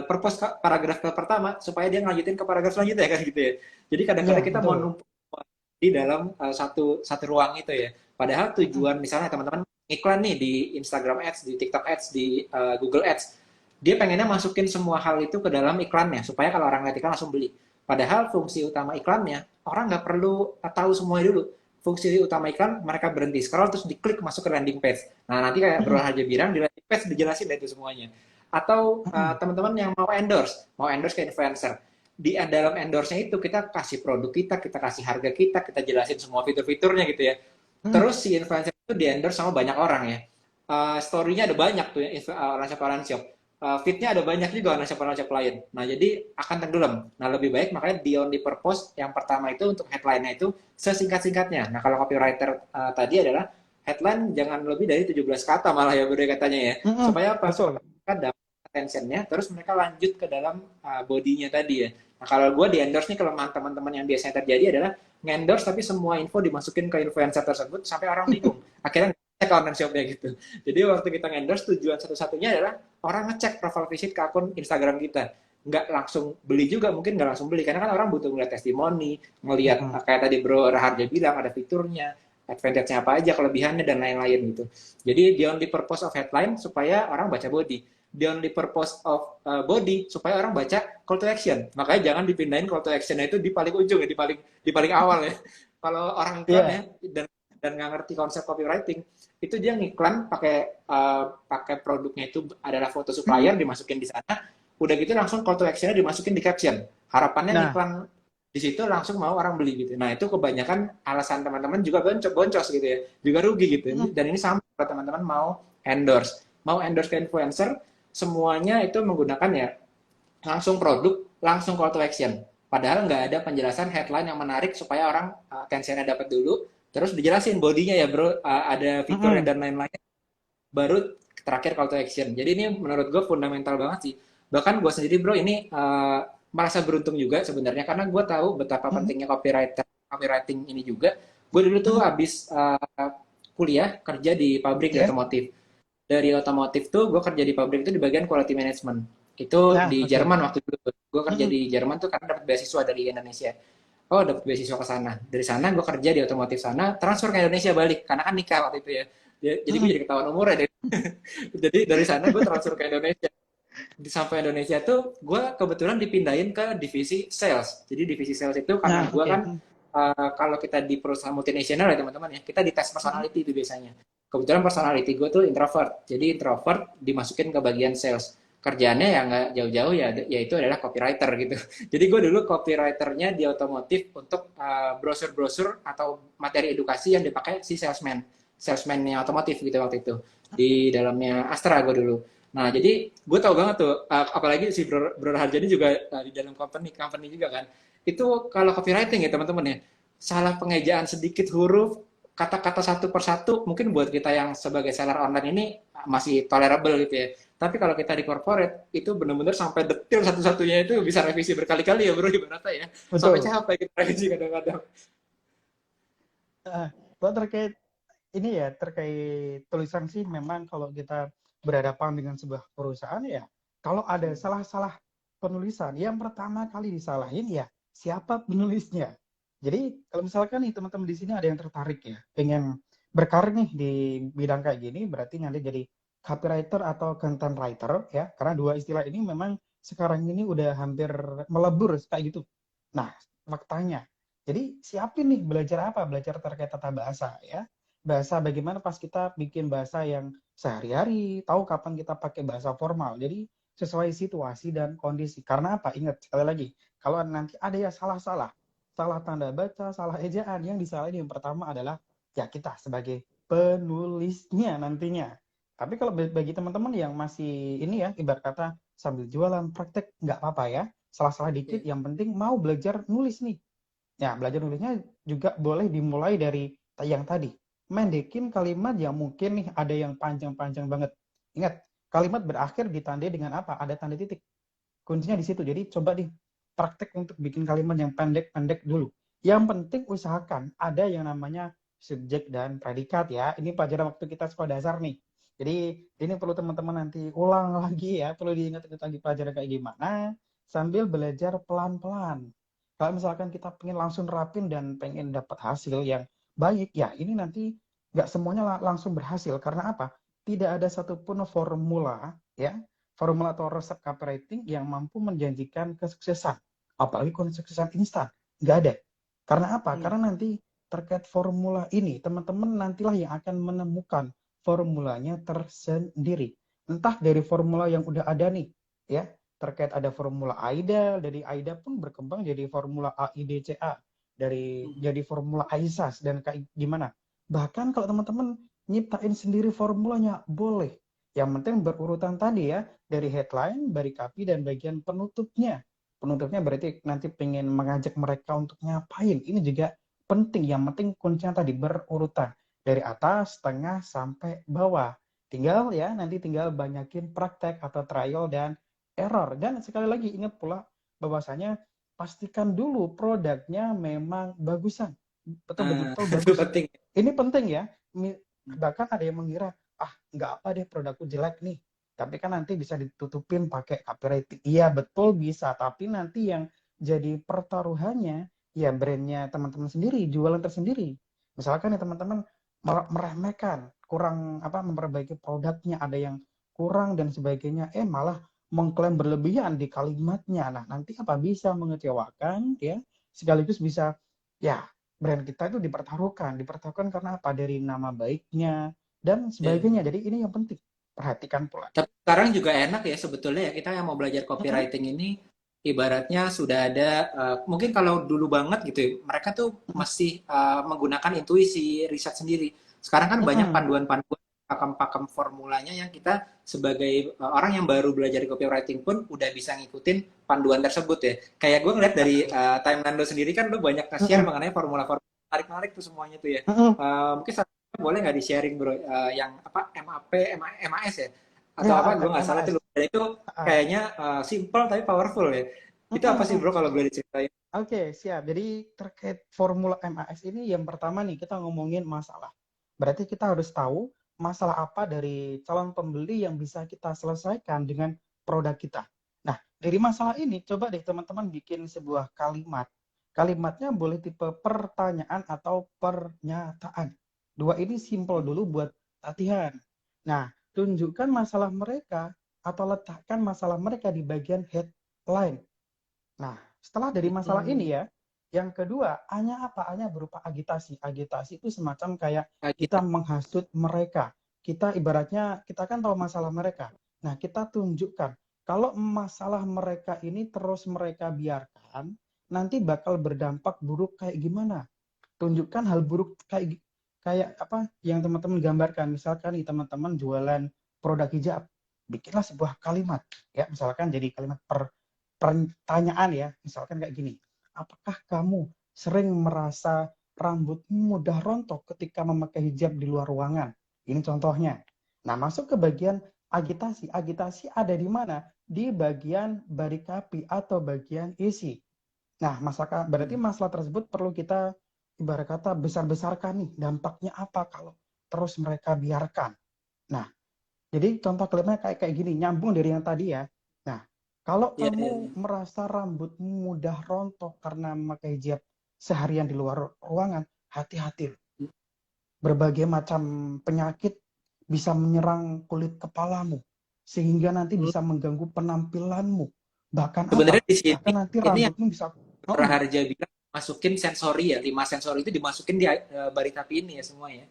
purpose paragraf pertama supaya dia ngelanjutin ke paragraf selanjutnya kan gitu ya. Jadi kadang-kadang Iya, kita mau betul. numpuk di dalam satu satu ruang itu ya. Padahal Mm-mm, tujuan misalnya teman-teman iklan nih di Instagram Ads, di TikTok Ads, di Google Ads, dia pengennya masukin semua hal itu ke dalam iklannya supaya kalau orang lihat iklan langsung beli. Padahal fungsi utama iklannya orang nggak perlu tahu semuanya dulu. Fungsi utama iklan mereka berhenti scroll terus diklik masuk ke landing page. Nah nanti kayak Bro mm-mm, Haja bilang di landing page dijelasin deh itu semuanya. Atau mm-mm. teman-teman yang mau endorse ke influencer, di dalam endorse-nya itu kita kasih produk kita kasih harga kita jelasin semua fitur-fiturnya gitu ya. Mm. Terus si influencer itu di endorse sama banyak orang ya. Story-nya ada banyak tuh ya, online shop. Feed-nya ada banyak juga online shop lain. Nah, jadi akan tenggelam. Nah, lebih baik makanya the only purpose yang pertama itu untuk headline-nya itu sesingkat-singkatnya. Nah, kalau copywriter tadi adalah headline jangan lebih dari 17 kata malah ya bro katanya ya. Mm-mm, Supaya apa? Supaya betul. mereka dapat attention-nya, terus mereka lanjut ke dalam body-nya tadi ya. Nah, kalau gue di endorse nih kelemahan teman-teman yang biasanya terjadi adalah nge-endorse tapi semua info dimasukin ke influencer tersebut sampai orang bingung. Akhirnya ngecek online shopnya gitu. Jadi waktu kita nge-endorse tujuan satu-satunya adalah orang ngecek profile visit ke akun Instagram kita. Nggak langsung beli juga, mungkin nggak langsung beli. Karena kan orang butuh ngeliat testimoni, ngeliat Mm-mm. kayak tadi Bro Raharja bilang ada fiturnya, advantage-nya apa aja, kelebihannya, dan lain-lain gitu. Jadi the only purpose of headline supaya orang baca body. The only purpose of body supaya orang baca call to action. Makanya jangan dipindahin call to action-nya itu di paling ujung ya, di paling awal ya. Kalau orang iklan ya Iya. dan nggak ngerti konsep copywriting, itu dia ngiklan pakai produknya itu adalah foto supplier Mm-mm. dimasukin di sana, udah gitu langsung call to actionnya dimasukin di caption. Harapannya Nah, ngiklan di situ langsung mau orang beli gitu. Nah itu kebanyakan alasan teman-teman juga boncos gitu ya, juga rugi gitu. mm-mm. Dan ini sama kalau teman-teman mau endorse ke influencer, semuanya itu menggunakan ya langsung produk, langsung call to action. Padahal nggak ada penjelasan headline yang menarik supaya orang attention-nya dapat dulu, terus dijelasin bodinya ya bro, ada fiturnya Mm-mm. dan lain-lain, baru terakhir call to action. Jadi ini menurut gue fundamental banget sih. Bahkan gue sendiri bro ini merasa beruntung juga sebenarnya karena gue tahu betapa Mm-mm. pentingnya copywriting ini juga. Gue dulu tuh Mm-mm. habis kuliah kerja di pabrik di Ya. otomotif. Dari otomotif tuh gue kerja di pabrik itu di bagian quality management. Itu Nah, di oke. Jerman waktu dulu. Gue kerja Mm-mm. di Jerman tuh karena dapat beasiswa dari Indonesia. Oh, dapat beasiswa ke sana. Dari sana gue kerja di otomotif sana, transfer ke Indonesia balik karena kan nikah waktu itu ya. Jadi gue Mm-mm. jadi ketahuan umurnya deh. Jadi dari sana gue transfer ke Indonesia. Di sampai Indonesia tuh gue kebetulan dipindahin ke divisi sales. Jadi divisi sales itu karena Nah, gue oke. kan kalau kita di perusahaan multinasional ya teman-teman ya, kita dites Mm-mm. personality itu biasanya. Kebetulan personality gue tuh introvert. Jadi introvert dimasukin ke bagian sales. Kerjaannya ya nggak jauh-jauh ya, yaitu adalah copywriter gitu. Jadi gue dulu copywriternya di otomotif untuk brosur-brosur atau materi edukasi yang dipakai si salesman-nya otomotif gitu waktu itu. Di dalamnya Astra gue dulu. Nah, jadi gue tau banget tuh, apalagi si Bro Harjadi juga di dalam company juga kan. Itu kalau copywriting ya teman-teman ya, salah pengejaan sedikit huruf, kata-kata satu persatu, mungkin buat kita yang sebagai seller online ini masih tolerable gitu ya. Tapi kalau kita di corporate, itu benar-benar sampai detail satu-satunya itu bisa revisi berkali-kali ya bro, ibaratnya ya. Sampai Betul. capek kita revisi kadang-kadang. Nah, kalau terkait ini ya, terkait tulisan sih memang kalau kita berhadapan dengan sebuah perusahaan ya, kalau ada salah-salah penulisan, yang pertama kali disalahin ya siapa penulisnya. Jadi kalau misalkan nih teman-teman di sini ada yang tertarik ya, pengen berkarir nih di bidang kayak gini, berarti nanti jadi copywriter atau content writer ya, karena dua istilah ini memang sekarang ini udah hampir melebur kayak gitu. Nah, faktanya. Jadi siapin nih belajar apa? Belajar terkait tata bahasa ya. Bahasa bagaimana pas kita bikin bahasa yang sehari-hari, tahu kapan kita pakai bahasa formal. Jadi sesuai situasi dan kondisi. Karena apa? Ingat sekali lagi, kalau nanti ada yang salah-salah, salah tanda baca, salah ejaan, yang disalahin yang pertama adalah ya kita sebagai penulisnya nantinya. Tapi kalau bagi teman-teman yang masih ini ya, ibarat kata sambil jualan praktek, nggak apa-apa ya. Salah-salah dikit, Oke. yang penting mau belajar nulis nih. Ya, belajar nulisnya juga boleh dimulai dari yang tadi. Mendekin kalimat yang mungkin nih ada yang panjang-panjang banget. Ingat, kalimat berakhir ditandai dengan apa? Ada tanda titik. Kuncinya di situ. Jadi coba di praktek untuk bikin kalimat yang pendek-pendek dulu. Yang penting usahakan ada yang namanya subjek dan predikat ya. Ini pelajaran waktu kita sekolah dasar nih. Jadi ini perlu teman-teman nanti ulang lagi ya, perlu diingat-ingat lagi pelajaran kayak gimana, sambil belajar pelan-pelan. Kalau misalkan kita pengen langsung rapin dan pengen dapat hasil yang baik, ya ini nanti nggak semuanya langsung berhasil. Karena apa? Tidak ada satupun formula ya, formula atau resep copywriting yang mampu menjanjikan kesuksesan. Apalagi kesuksesan instan. Nggak ada. Karena apa? Hmm. Karena nanti terkait formula ini, teman-teman nantilah yang akan menemukan formulanya tersendiri. Entah dari formula yang udah ada nih, ya, terkait ada formula AIDA, dari AIDA pun berkembang jadi formula AIDCA, dari Hmm. jadi formula AISAS dan kayak gimana. Bahkan kalau teman-teman nyiptain sendiri formulanya boleh. Yang penting berurutan tadi ya, dari headline, dari copy, dan bagian penutupnya. Penutupnya berarti nanti pengen mengajak mereka untuk ngapain. Ini juga penting. Yang penting kuncinya tadi berurutan. Dari atas, tengah, sampai bawah. Tinggal ya, nanti tinggal banyakin praktek atau trial dan error. Dan sekali lagi ingat pula bahwasanya pastikan dulu produknya memang bagusan. Nah, Betul-betul itu bagus. penting. Ini penting ya. Bahkan ada yang mengira, ah nggak apa deh produkku jelek nih. Tapi kan nanti bisa ditutupin pakai copywriting. Iya betul bisa, tapi nanti yang jadi pertaruhannya ya brandnya teman-teman sendiri, jualan tersendiri. Misalkan ya teman-teman meremehkan, kurang apa memperbaiki produknya, ada yang kurang dan sebagainya, malah mengklaim berlebihan di kalimatnya. Nah, nanti apa bisa mengecewakan ya, sekaligus bisa ya brand kita itu dipertaruhkan karena apa? Dari nama baiknya dan sebagainya. Ya. Jadi ini yang penting. Perhatikan pula. Tapi sekarang juga enak ya sebetulnya ya kita yang mau belajar Mm-mm, copywriting ini ibaratnya sudah ada mungkin kalau dulu banget gitu ya, mereka tuh mm-mm, masih menggunakan intuisi, riset sendiri. Sekarang kan banyak mm-mm, panduan-panduan pakem-pakem formulanya yang kita sebagai orang yang baru belajar copywriting pun udah bisa ngikutin panduan tersebut ya. Kayak gue ngeliat dari betul. timeline lo sendiri kan lo banyak nge-share Mm-mm, mengenai formula-formula menarik-menarik tuh semuanya tuh ya. mm-mm. Mungkin boleh nggak di-sharing bro yang apa MAP, MAS ya? Atau Ya, apa gue nggak salah MAS. itu dan itu Ah, kayaknya simple tapi powerful ya itu mm-mm, apa sih mm-mm. bro kalau boleh diceritain. Oke, siap. Jadi terkait formula MAS ini yang pertama nih kita ngomongin masalah. Berarti kita harus tahu masalah apa dari calon pembeli yang bisa kita selesaikan dengan produk kita. Nah, dari masalah ini coba deh teman-teman bikin sebuah kalimat. Kalimatnya boleh tipe pertanyaan atau pernyataan. Dua ini simple dulu buat latihan. Nah, tunjukkan masalah mereka atau letakkan masalah mereka di bagian headline. Nah, setelah dari masalah Hmm, ini ya, yang kedua, A-nya apa? A-nya berupa agitasi. Agitasi itu semacam kayak kayak kita gitu. menghasut mereka. Kita ibaratnya, kita kan tahu masalah mereka. Nah, kita tunjukkan. Kalau masalah mereka ini terus mereka biarkan, nanti bakal berdampak buruk kayak gimana? Tunjukkan hal buruk kayak kayak apa yang teman-teman gambarkan. Misalkan nih teman-teman jualan produk hijab, bikinlah sebuah kalimat ya, misalkan jadi kalimat pertanyaan ya, misalkan kayak gini, apakah kamu sering merasa rambutmu mudah rontok ketika memakai hijab di luar ruangan? Ini contohnya. Nah, masuk ke bagian agitasi. Agitasi ada di mana? Di bagian barikapi atau bagian isi. Nah, masalah berarti Hmm. masalah tersebut perlu kita ibarat kata besar-besarkan nih. Dampaknya apa kalau terus mereka biarkan? Nah, jadi contoh kalimatnya kayak kayak gini, nyambung dari yang tadi ya. Nah, kalau Iya, iya, kamu iya. merasa rambutmu mudah rontok karena memakai hijab seharian di luar ruangan, hati-hati. Berbagai macam penyakit bisa menyerang kulit kepalamu, sehingga nanti Hmm. bisa mengganggu penampilanmu. Bahkan Sebenarnya apa? di sini Bahkan nanti ini yang rambutmu bisa. Heeh. Raharja bilang masukin sensori ya, 5 sensori itu dimasukin di Baritapi ini ya semua ya.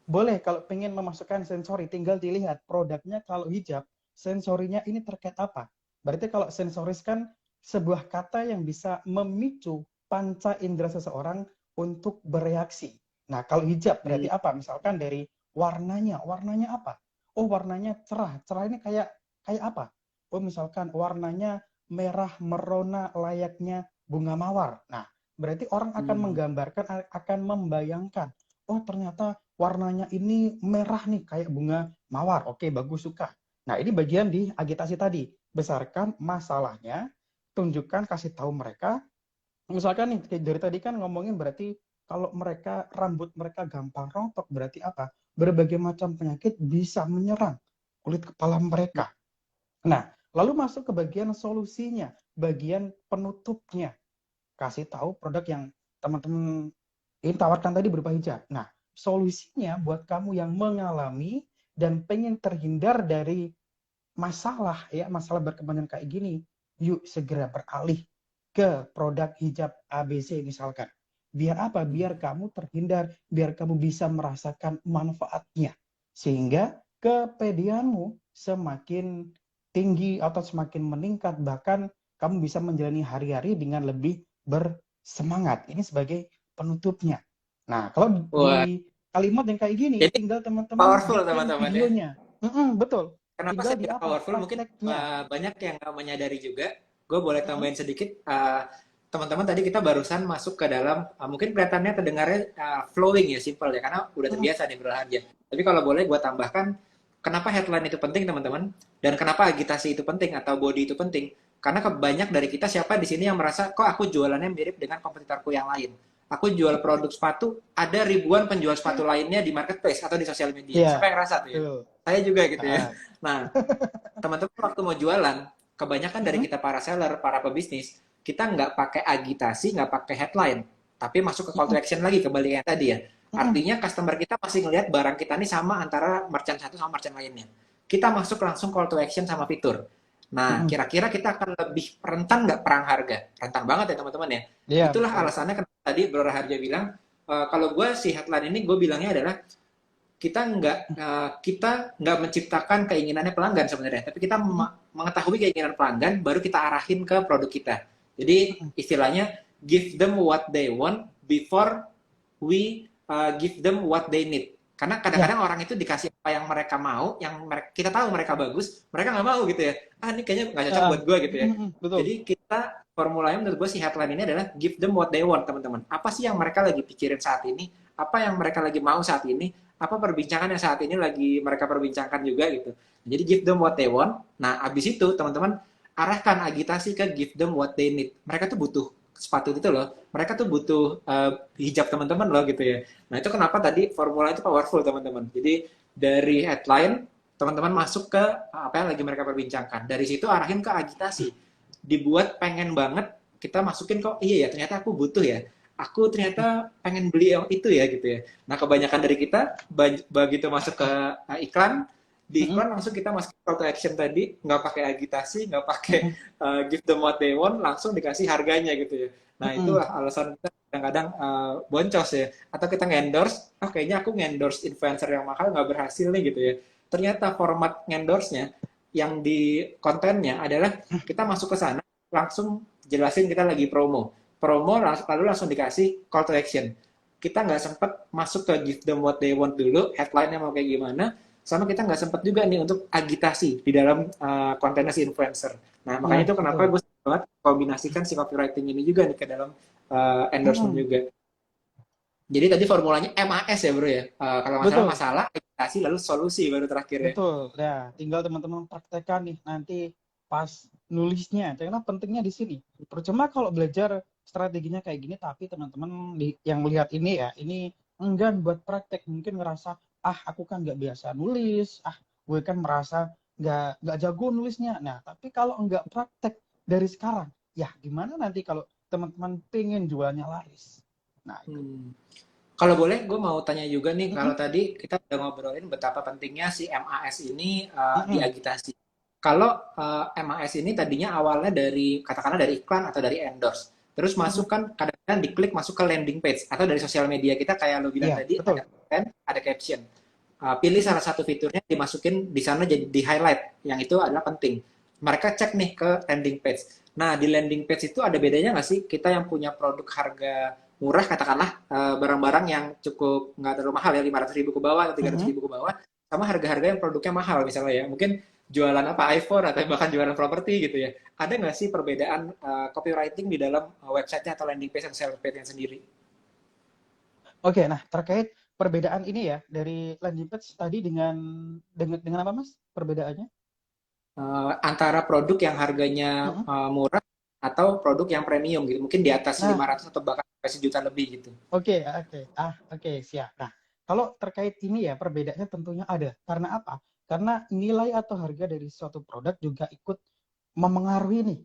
Boleh kalau pengen memasukkan sensori, tinggal dilihat produknya. Kalau hijab, sensorinya ini terkait apa? Berarti kalau sensoris kan sebuah kata yang bisa memicu panca indera seseorang untuk bereaksi. Nah, kalau hijab Hmm. berarti apa? Misalkan dari warnanya, warnanya apa? Oh, warnanya cerah. Cerah ini kayak kayak apa? Oh, misalkan warnanya merah merona layaknya bunga mawar. Nah, berarti orang akan Hmm. menggambarkan, akan membayangkan, oh ternyata warnanya ini merah nih kayak bunga mawar. Oke, bagus, suka. Nah, ini bagian di agitasi tadi. Besarkan masalahnya, tunjukkan, kasih tahu mereka. Misalkan nih, dari tadi kan ngomongin berarti kalau mereka rambut mereka gampang rontok, berarti apa? Berbagai macam penyakit bisa menyerang kulit kepala mereka. Nah, lalu masuk ke bagian solusinya, bagian penutupnya. Kasih tahu produk yang teman-teman ini tawarkan tadi berupa hijab. Nah, solusinya buat kamu yang mengalami dan pengen terhindar dari masalah ya, masalah berkepanjangan kayak gini, yuk segera beralih ke produk hijab ABC misalkan. Biar apa? Biar kamu terhindar, biar kamu bisa merasakan manfaatnya. Sehingga kepedeanmu semakin tinggi atau semakin meningkat, bahkan kamu bisa menjalani hari-hari dengan lebih bersemangat. Ini sebagai penutupnya. Nah, kalau Wah, di kalimat yang kayak gini, jadi tinggal teman-teman powerful bikin teman-teman ya. videonya. Betul. Kenapa Tinggal saya di bilang apa? powerful? Mungkin Prakteknya. banyak yang nggak menyadari juga. Gue boleh Mm-mm. tambahin sedikit. Teman-teman tadi kita barusan masuk ke dalam, mungkin kelihatannya terdengarnya flowing ya, simple ya, karena udah Mm-mm. terbiasa nih berharga. Tapi kalau boleh gue tambahkan, kenapa headline itu penting teman-teman? Dan kenapa agitasi itu penting atau body itu penting? Karena banyak dari kita siapa di sini yang merasa, kok aku jualannya mirip dengan kompetitorku yang lain. Aku jual produk sepatu, ada ribuan penjual sepatu lainnya di marketplace atau di sosial media. Iya, Siapa yang rasa tuh ya? betul. Saya juga gitu ya. Ah. Nah, teman-teman waktu mau jualan, kebanyakan dari Mm-mm. kita para seller, para pebisnis, kita nggak pakai agitasi, nggak pakai headline, tapi masuk ke call to Mm-mm. action lagi, kembali yang tadi ya. Mm-mm. Artinya customer kita masih ngelihat barang kita ini sama antara merchant satu sama merchant lainnya. Kita masuk langsung call to action sama fitur. Nah, Mm-mm. kira-kira kita akan lebih rentan nggak perang harga? Rentan banget ya teman-teman ya. Iya, Itulah betul. alasannya kenapa tadi Bro Harja bilang, kalau gue si headline ini gue bilangnya adalah kita nggak menciptakan keinginannya pelanggan sebenarnya, tapi kita Mm-mm. mengetahui keinginan pelanggan, baru kita arahin ke produk kita. Jadi Mm-mm. istilahnya give them what they want before we give them what they need. Karena Ya. kadang-kadang orang itu dikasih apa yang mereka mau, yang kita tahu mereka bagus, mereka nggak mau gitu ya. Ah ini kayaknya nggak cocok buat gue gitu ya. Mm-mm. Betul. Jadi kita formulanya menurut gue si headline ini adalah give them what they want teman-teman. Apa sih yang mereka lagi pikirin saat ini? Apa yang mereka lagi mau saat ini? Apa perbincangan yang saat ini lagi mereka perbincangkan juga gitu. Jadi give them what they want. Nah, abis itu teman-teman arahkan agitasi ke give them what they need. Mereka tuh butuh sepatu itu loh. Mereka tuh butuh hijab teman-teman loh gitu ya. Nah, itu kenapa tadi formula itu powerful teman-teman. Jadi dari headline teman-teman masuk ke apa yang lagi mereka perbincangkan. Dari situ arahin ke agitasi. Dibuat pengen banget kita masukin kok iya ya ternyata aku butuh ya, aku ternyata pengen beli yang itu ya gitu ya. Nah kebanyakan dari kita begitu masuk ke iklan, di Mm-mm. iklan langsung kita masuk call to action tadi, nggak pakai agitasi, nggak pakai Mm-mm. give them what they want, langsung dikasih harganya gitu ya. Nah Mm-mm. itulah alasan kita kadang-kadang boncos ya, atau kita ngendorse, oh kayaknya aku ngendorse influencer yang mahal nggak berhasil nih gitu ya. Ternyata format ngendorse-nya yang di kontennya adalah kita masuk ke sana langsung jelasin kita lagi promo lalu langsung dikasih call to action. Kita nggak sempat masuk ke give them what they want dulu, headline-nya mau kayak gimana, sama kita nggak sempat juga nih untuk agitasi di dalam kontennya si influencer. Nah makanya Nah, itu kenapa betul. gue banget kombinasikan si copywriting ini juga nih ke dalam endorsement Mm-mm. juga. Jadi tadi formulanya MAS ya bro ya. Kalau masalah Betul. masalah, agitasi lalu solusi baru terakhir ya. Betul. Ya, tinggal teman-teman praktekkan nih nanti pas nulisnya. Karena pentingnya di sini. Percuma kalau belajar strateginya kayak gini, tapi teman-teman yang melihat ini ya, ini enggan buat praktek. Mungkin ngerasa, ah aku kan nggak biasa nulis, ah gue kan merasa nggak jago nulisnya. Nah, tapi kalau nggak praktek dari sekarang, ya gimana nanti kalau teman-teman pengen jualnya laris? Nah, itu. Hmm. Kalau boleh, gue mau tanya juga nih, kalau Mm-mm, tadi kita udah ngobrolin betapa pentingnya si MAS ini mm-mm. diagitasi. Kalau MAS ini tadinya awalnya dari, katakanlah dari iklan atau dari endorse, terus Mm-mm. masuk kan kadang-kadang diklik masuk ke landing page, atau dari sosial media kita kayak lo bilang Iya, tadi, betul. ada konten, ada caption. Pilih Mm-mm. salah satu fiturnya, dimasukin di sana jadi di highlight, yang itu adalah penting. Mereka cek nih ke landing page. Nah, di landing page itu ada bedanya nggak sih kita yang punya produk harga murah, katakanlah barang-barang yang cukup nggak terlalu mahal ya, 500.000 ke bawah atau 300 Mm-mm. ribu ke bawah, sama harga-harga yang produknya mahal misalnya ya, mungkin jualan apa iPhone atau bahkan jualan properti gitu ya, ada nggak sih perbedaan copywriting di dalam websitenya atau landing page atau sales page-nya sendiri? Oke, nah terkait perbedaan ini ya dari landing page tadi dengan apa Mas? Perbedaannya? Antara produk yang harganya Mm-mm. murah atau produk yang premium gitu, mungkin di atas Nah, 500 atau bahkan sampai sejuta lebih gitu. oke, oke. Oke, siap. Nah, kalau terkait ini ya perbedaannya tentunya ada. Karena apa? Karena nilai atau harga dari suatu produk juga ikut memengaruhi nih.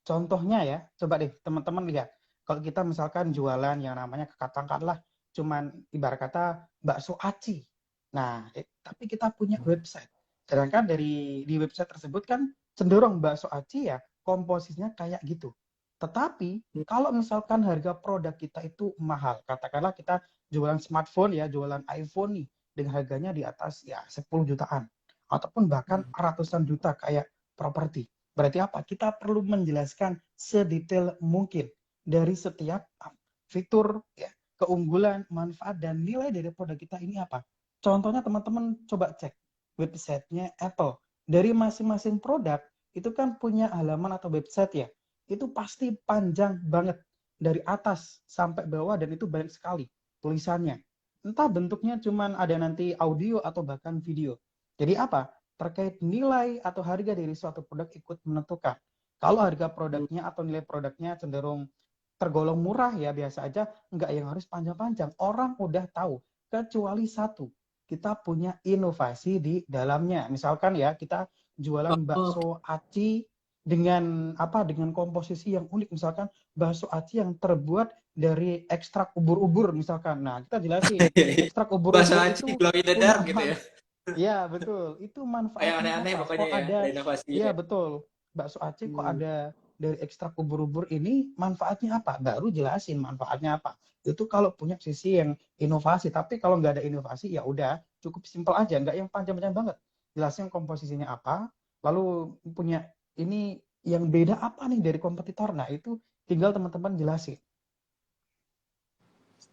Contohnya ya, coba deh teman-teman lihat. Kalau kita misalkan jualan yang namanya katakanlah cuman ibarat kata bakso aci. Nah, tapi kita punya website. Sedangkan di website tersebut kan cenderung bakso aci ya komposisinya kayak gitu. Tetapi kalau misalkan harga produk kita itu mahal, katakanlah kita jualan smartphone ya, jualan iPhone nih, dengan harganya di atas ya 10 jutaan, ataupun bahkan ratusan juta kayak properti. Berarti apa? Kita perlu menjelaskan sedetail mungkin dari setiap fitur, ya, keunggulan, manfaat, dan nilai dari produk kita ini apa. Contohnya teman-teman coba cek websitenya Apple. Dari masing-masing produk, itu kan punya halaman atau website ya, itu pasti panjang banget dari atas sampai bawah dan itu banyak sekali tulisannya. Entah bentuknya cuman ada nanti audio atau bahkan video. Jadi apa? Terkait nilai atau harga dari suatu produk ikut menentukan. Kalau harga produknya atau nilai produknya cenderung tergolong murah ya biasa aja, nggak yang harus panjang-panjang. Orang udah tahu, kecuali satu, kita punya inovasi di dalamnya. Misalkan ya, kita jualan Oh, bakso aci dengan apa? Dengan komposisi yang unik. Misalkan bakso aci yang terbuat dari ekstrak ubur-ubur misalkan. Nah, kita jelasin, ekstrak bahasa ubur-ubur Aci itu glow in the punya dark gitu ya, ya, betul. Itu yang manfaatnya aneh-aneh apa? pokoknya Kok ya, ada, reinovasinya. ya betul. Bakso Aceh kok Hmm. ada dari ekstrak ubur-ubur ini manfaatnya apa? Baru jelasin manfaatnya apa. Itu kalau punya sisi yang inovasi. Tapi kalau nggak ada inovasi, ya udah cukup simpel aja. Nggak yang panjang-panjang banget. Jelasin komposisinya apa, lalu punya ini yang beda apa nih dari kompetitor. Nah, itu tinggal teman-teman jelasin.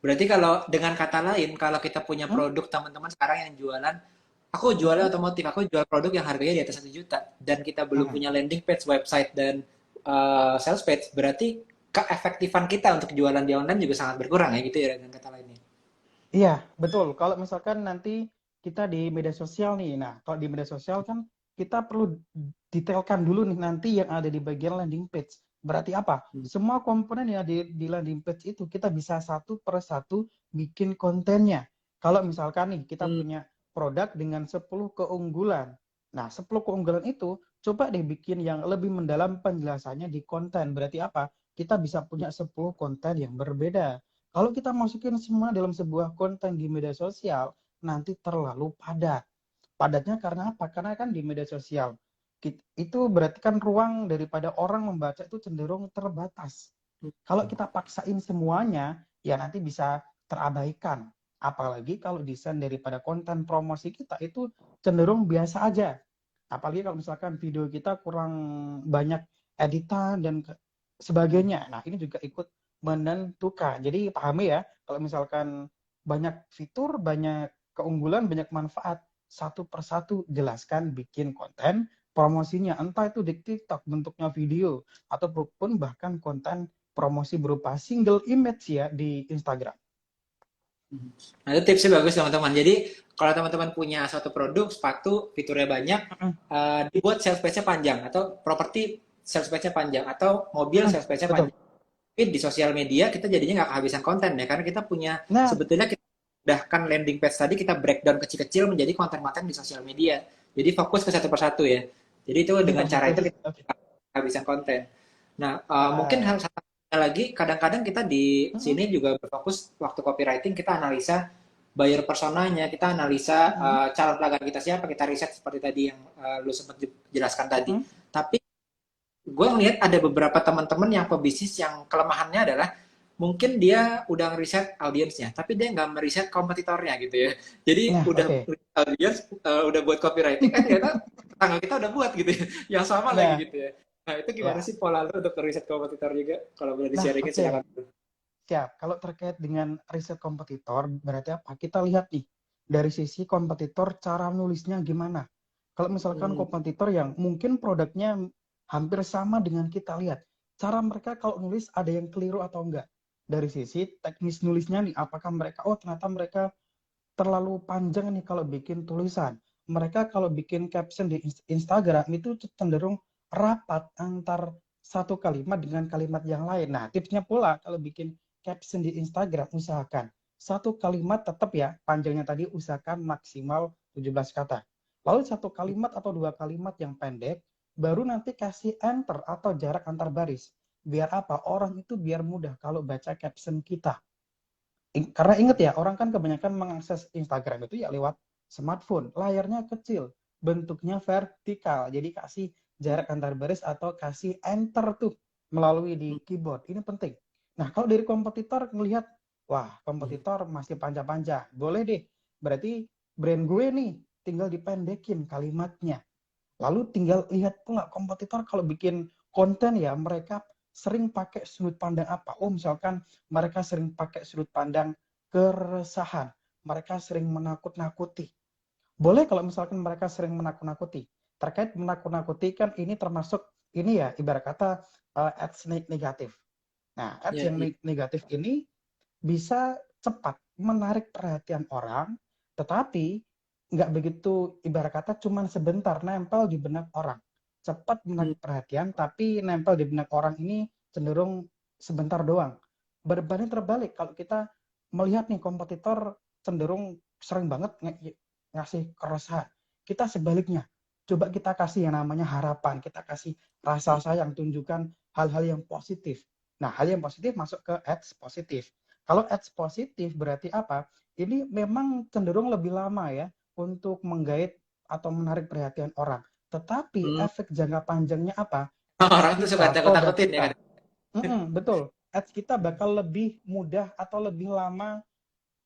Berarti kalau dengan kata lain, kalau kita punya Hmm? produk, teman-teman sekarang yang jualan, aku jualnya Hmm? otomotif, aku jual produk yang harganya di atas 1 juta, dan kita belum Hmm. punya landing page, website, dan sales page, berarti keefektifan kita untuk jualan di online juga sangat berkurang ya gitu ya, dengan kata lainnya. Iya, betul. Kalau misalkan nanti kita di media sosial nih, nah kalau di media sosial kan kita perlu detailkan dulu nih nanti yang ada di bagian landing page. Berarti apa? Hmm. Semua komponen yang di landing page itu kita bisa satu per satu bikin kontennya. Kalau misalkan nih kita Hmm. punya produk dengan 10 keunggulan. Nah, 10 keunggulan itu coba deh bikin yang lebih mendalam penjelasannya di konten. Berarti apa? Kita bisa punya 10 konten yang berbeda. Kalau kita masukin semua dalam sebuah konten di media sosial, nanti terlalu padat. Padatnya karena apa? Karena kan di media sosial itu berarti kan ruang daripada orang membaca itu cenderung terbatas. Kalau kita paksain semuanya, ya nanti bisa terabaikan. Apalagi kalau desain daripada konten promosi kita itu cenderung biasa aja. Apalagi kalau misalkan video kita kurang banyak editan dan sebagainya. Nah, ini juga ikut menentukan. Jadi pahami ya, kalau misalkan banyak fitur, banyak keunggulan, banyak manfaat, satu persatu jelaskan bikin konten promosinya. Entah itu di TikTok bentuknya video, ataupun bahkan konten promosi berupa single image ya di Instagram. Nah, itu tipsnya bagus teman-teman. Jadi kalau teman-teman punya suatu produk, sepatu, fiturnya banyak, dibuat sales page-nya panjang, atau properti sales page-nya panjang, atau mobil sales page-nya Betul. panjang. Tapi di sosial media kita jadinya nggak kehabisan konten ya, karena kita punya, Nah, sebetulnya kita udahkan landing page tadi, kita breakdown kecil-kecil menjadi konten-konten di sosial media. Jadi fokus ke satu persatu ya. Jadi itu iya dengan cara itu betul. kita Oke. nggak kehabisan konten. Nah, mungkin Ah, hal satu lagi kadang-kadang kita di Mm-mm, sini juga berfokus waktu copywriting kita analisa buyer personanya, kita analisa mm-mm, calon pelanggan kita siapa, kita riset seperti tadi yang lu sempat jelaskan tadi. mm-mm. Tapi gue ngeliat ada beberapa teman-teman yang pebisnis yang kelemahannya adalah mungkin dia udah ngeriset audiensnya, tapi dia nggak meriset kompetitornya gitu ya. Jadi Nah, udah oke. audiens, udah buat copywriting, ternyata tetangga kita udah buat gitu ya, yang sama lagi Nah, gitu ya. Nah itu gimana ya. sih pola lu untuk ngeriset kompetitor juga? Kalau boleh Nah, di-sharingin oke. silakan. Siap. Kalau terkait dengan riset kompetitor, berarti apa? Kita lihat nih, dari sisi kompetitor, cara nulisnya gimana. Kalau misalkan Hmm. kompetitor yang mungkin produknya hampir sama dengan kita lihat, cara mereka kalau nulis ada yang keliru atau enggak. Dari sisi teknis nulisnya nih, apakah mereka, oh ternyata mereka terlalu panjang nih kalau bikin tulisan. Mereka kalau bikin caption di Instagram itu cenderung rapat antar satu kalimat dengan kalimat yang lain. Nah, tipsnya pula kalau bikin caption di Instagram usahakan satu kalimat tetap ya panjangnya tadi usahakan maksimal 17 kata. Lalu satu kalimat atau dua kalimat yang pendek baru nanti kasih enter atau jarak antar baris. Biar apa? Orang itu biar mudah kalau baca caption kita. Karena inget ya, orang kan kebanyakan mengakses Instagram itu ya lewat smartphone. Layarnya kecil, bentuknya vertikal. Jadi kasih jarak antar baris atau kasih enter tuh melalui di keyboard. Ini penting. Nah, kalau dari kompetitor ngelihat, wah kompetitor masih panjang-panjang. Boleh deh, berarti brand gue nih tinggal dipendekin kalimatnya. Lalu tinggal lihat pula kompetitor kalau bikin konten ya mereka sering pakai sudut pandang apa. Oh misalkan mereka sering pakai sudut pandang keresahan. Mereka sering menakut-nakuti. Boleh kalau misalkan mereka sering menakut-nakuti. Terkait menakut-nakuti kan ini termasuk ini ya ibarat kata ads negatif. Nah ads Ya, yang ya. negatif ini bisa cepat menarik perhatian orang, tetapi nggak begitu ibarat kata cuman sebentar nempel di benak orang. Cepat Hmm. menarik perhatian, tapi nempel di benak orang ini cenderung sebentar doang. Berbanding terbalik, kalau kita melihat nih kompetitor cenderung sering banget ngasih keresahan. Kita sebaliknya, coba kita kasih yang namanya harapan, kita kasih rasa sayang, tunjukkan hal-hal yang positif. Nah, hal yang positif masuk ke ads positif. Kalau ads positif berarti apa? Ini memang cenderung lebih lama ya untuk menggait atau menarik perhatian orang. Tetapi Hmm. efek jangka panjangnya apa? Ads Orang tuh suka kita, produk takut-takutin ya kan. kita, betul. Ads kita bakal lebih mudah atau lebih lama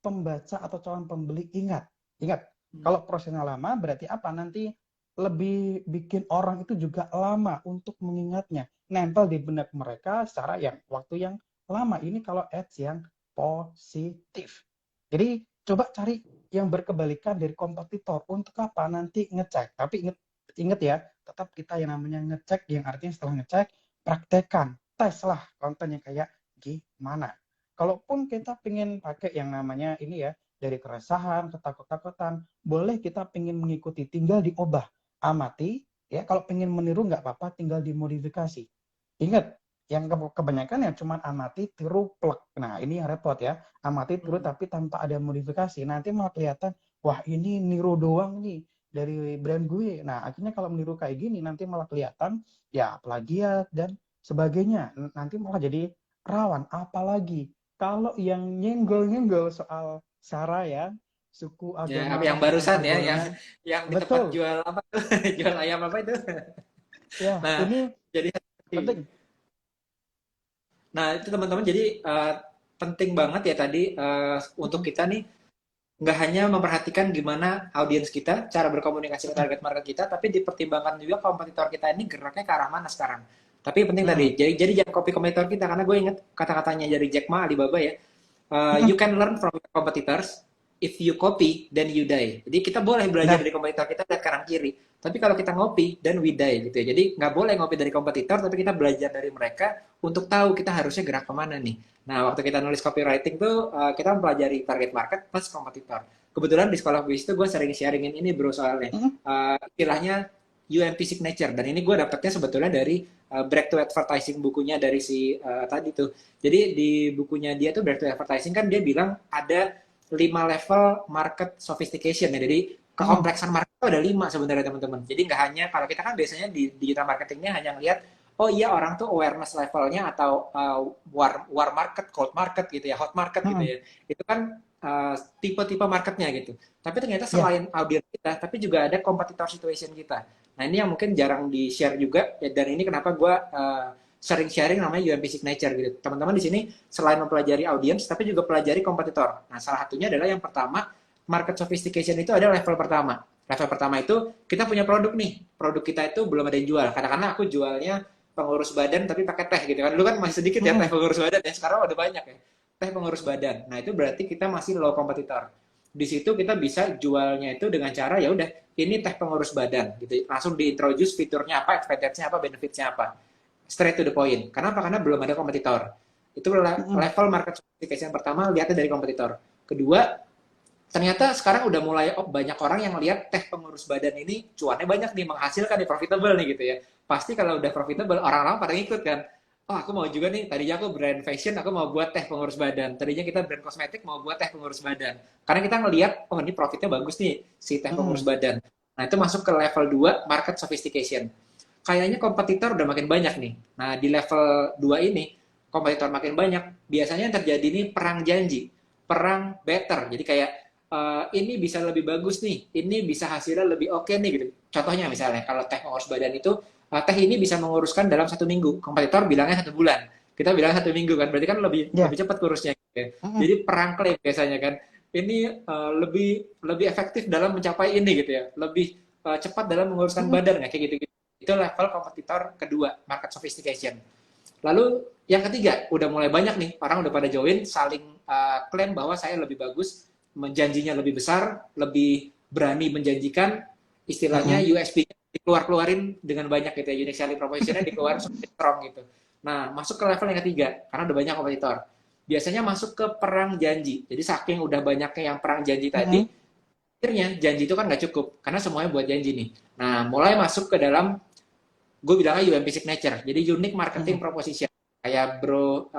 pembaca atau calon pembeli ingat. Ingat, Hmm. kalau prosesnya lama berarti apa? Nanti lebih bikin orang itu juga lama untuk mengingatnya. Nempel di benak mereka secara yang waktu yang lama. Ini kalau ads yang positif. Jadi coba cari yang berkebalikan dari kompetitor. Untuk apa? Nanti ngecek. Tapi ingat, ingat ya, tetap kita yang namanya ngecek, yang artinya setelah ngecek, praktekan. Tes lah kontennya kayak gimana. Kalaupun kita pengen pakai yang namanya ini ya, dari keresahan, ketakut-takutan, boleh kita pengen mengikuti, tinggal diubah. Amati, ya kalau pengen meniru nggak apa-apa, tinggal dimodifikasi. Ingat, yang kebanyakan ya cuma amati, tiru, plek. Nah, ini yang repot ya. Amati, tiru, Hmm. tapi tanpa ada modifikasi. Nanti malah kelihatan, wah ini niru doang nih dari brand gue. Nah, akhirnya kalau meniru kayak gini, nanti malah kelihatan ya plagiat dan sebagainya. Nanti malah jadi rawan. Apalagi kalau yang nyenggol-nyenggol soal sara ya, suku, Ya, agama, yang ras, dan barusan antar ya, golongan. yang di tempat Betul. jual apa tuh, jual ayam apa itu. Ya, Nah, ini jadi penting. nah itu teman-teman jadi penting banget ya tadi untuk Mm-mm, kita nih nggak hanya memperhatikan gimana audiens kita, cara berkomunikasi ke mm-mm, target market kita, tapi dipertimbangkan juga kompetitor kita ini geraknya ke arah mana sekarang. Tapi penting tadi, mm-mm, jadi jangan copy kompetitor kita, karena gue inget kata-katanya dari Jack Ma Alibaba ya, you mm-mm. can learn from your competitors, if you copy, then you die. Jadi kita boleh belajar Nah, dari kompetitor kita lihat kanan kiri, tapi kalau kita ngopi, then we die gitu ya. Jadi nggak boleh ngopi dari kompetitor, tapi kita belajar dari mereka untuk tahu kita harusnya gerak kemana nih. Nah, waktu kita nulis copywriting tuh, kita mempelajari target market plus kompetitor. Kebetulan di sekolah bisnis itu gue sering sharingin ini bro soalnya. mm-mm, Istilahnya UMP signature. Dan ini gue dapetnya sebetulnya dari Break to Advertising bukunya dari si tadi tuh. Jadi di bukunya dia tuh Break to Advertising kan dia bilang ada 5 level market sophistication ya. Jadi mm-mm, kekompleksan market itu ada 5 sebenarnya teman-teman. Jadi nggak hanya, kalau kita kan biasanya di digital marketingnya hanya ngelihat, oh iya orang tuh awareness levelnya atau war market, cold market gitu ya, hot market gitu Mm-mm. ya. Itu kan tipe-tipe marketnya gitu. Tapi ternyata Ya. selain audiens kita, tapi juga ada competitor situation kita. Nah ini yang mungkin jarang di-share juga, ya, dan ini kenapa gue sering sharing namanya UMP Signature gitu. Teman-teman di sini selain mempelajari audiens, tapi juga pelajari kompetitor. Nah salah satunya adalah yang pertama, market sophistication itu ada level pertama. Level pertama itu kita punya produk nih. Produk kita itu belum ada yang jual. Kadang-kadang aku jualnya pengurus badan tapi pakai teh gitu kan. Dulu kan masih sedikit ya teh Mm-mm. pengurus badan ya. Sekarang udah banyak ya. Teh pengurus badan. Nah, itu berarti kita masih low kompetitor. Di situ kita bisa jualnya itu dengan cara ya udah ini teh pengurus badan gitu. Langsung diintroduce fiturnya apa, advantage-nya apa, benefits-nya apa. Straight to the point. Kenapa? Karena belum ada kompetitor. Itu Mm-mm. level market sophistication pertama, lihatnya dari kompetitor. Kedua, ternyata sekarang udah mulai banyak orang yang lihat teh pengurus badan ini cuannya banyak nih, menghasilkan nih, profitable nih gitu ya. Pasti kalau udah profitable, orang-orang pada ngikut kan. Oh aku mau juga nih, tadinya aku brand fashion, aku mau buat teh pengurus badan. Tadinya kita brand kosmetik, mau buat teh pengurus badan. Karena kita ngelihat, oh ini profitnya bagus nih, si teh pengurus Mm-mm. badan. Nah itu masuk ke level 2 market sophistication. Kayaknya kompetitor udah makin banyak nih. Nah di level 2 ini, kompetitor makin banyak, biasanya yang terjadi nih perang janji, perang better. Jadi kayak ini bisa lebih bagus nih, ini bisa hasilnya lebih oke nih gitu. Contohnya misalnya kalau teh pengurus badan itu teh ini bisa menguruskan dalam 1 minggu, kompetitor bilangnya 1 bulan, kita bilang 1 minggu kan, berarti kan lebih lebih Ya. cepat kurusnya. Gitu ya. Mm-mm. Jadi perang klaim biasanya kan, ini lebih lebih efektif dalam mencapai ini gitu ya, lebih cepat dalam menguruskan Mm-mm. badan kayak gitu, gitu. Itu level kompetitor kedua, market sophistication. Lalu yang ketiga, udah mulai banyak nih orang udah pada join, saling klaim bahwa saya lebih bagus, menjanjinya lebih besar, lebih berani menjanjikan, istilahnya Mm-mm. USP-nya dikeluar-keluarin dengan banyak gitu ya, unique selling proposition-nya dikeluar strong gitu. Nah, masuk ke level yang ketiga, karena udah banyak kompetitor. Biasanya masuk ke perang janji. Jadi saking udah banyaknya yang perang janji tadi, Mm-mm. akhirnya janji itu kan nggak cukup, karena semuanya buat janji nih. Nah, mulai masuk ke dalam, gue bilangnya UMP signature, jadi unique marketing Mm-mm. proposition. Kayak Bro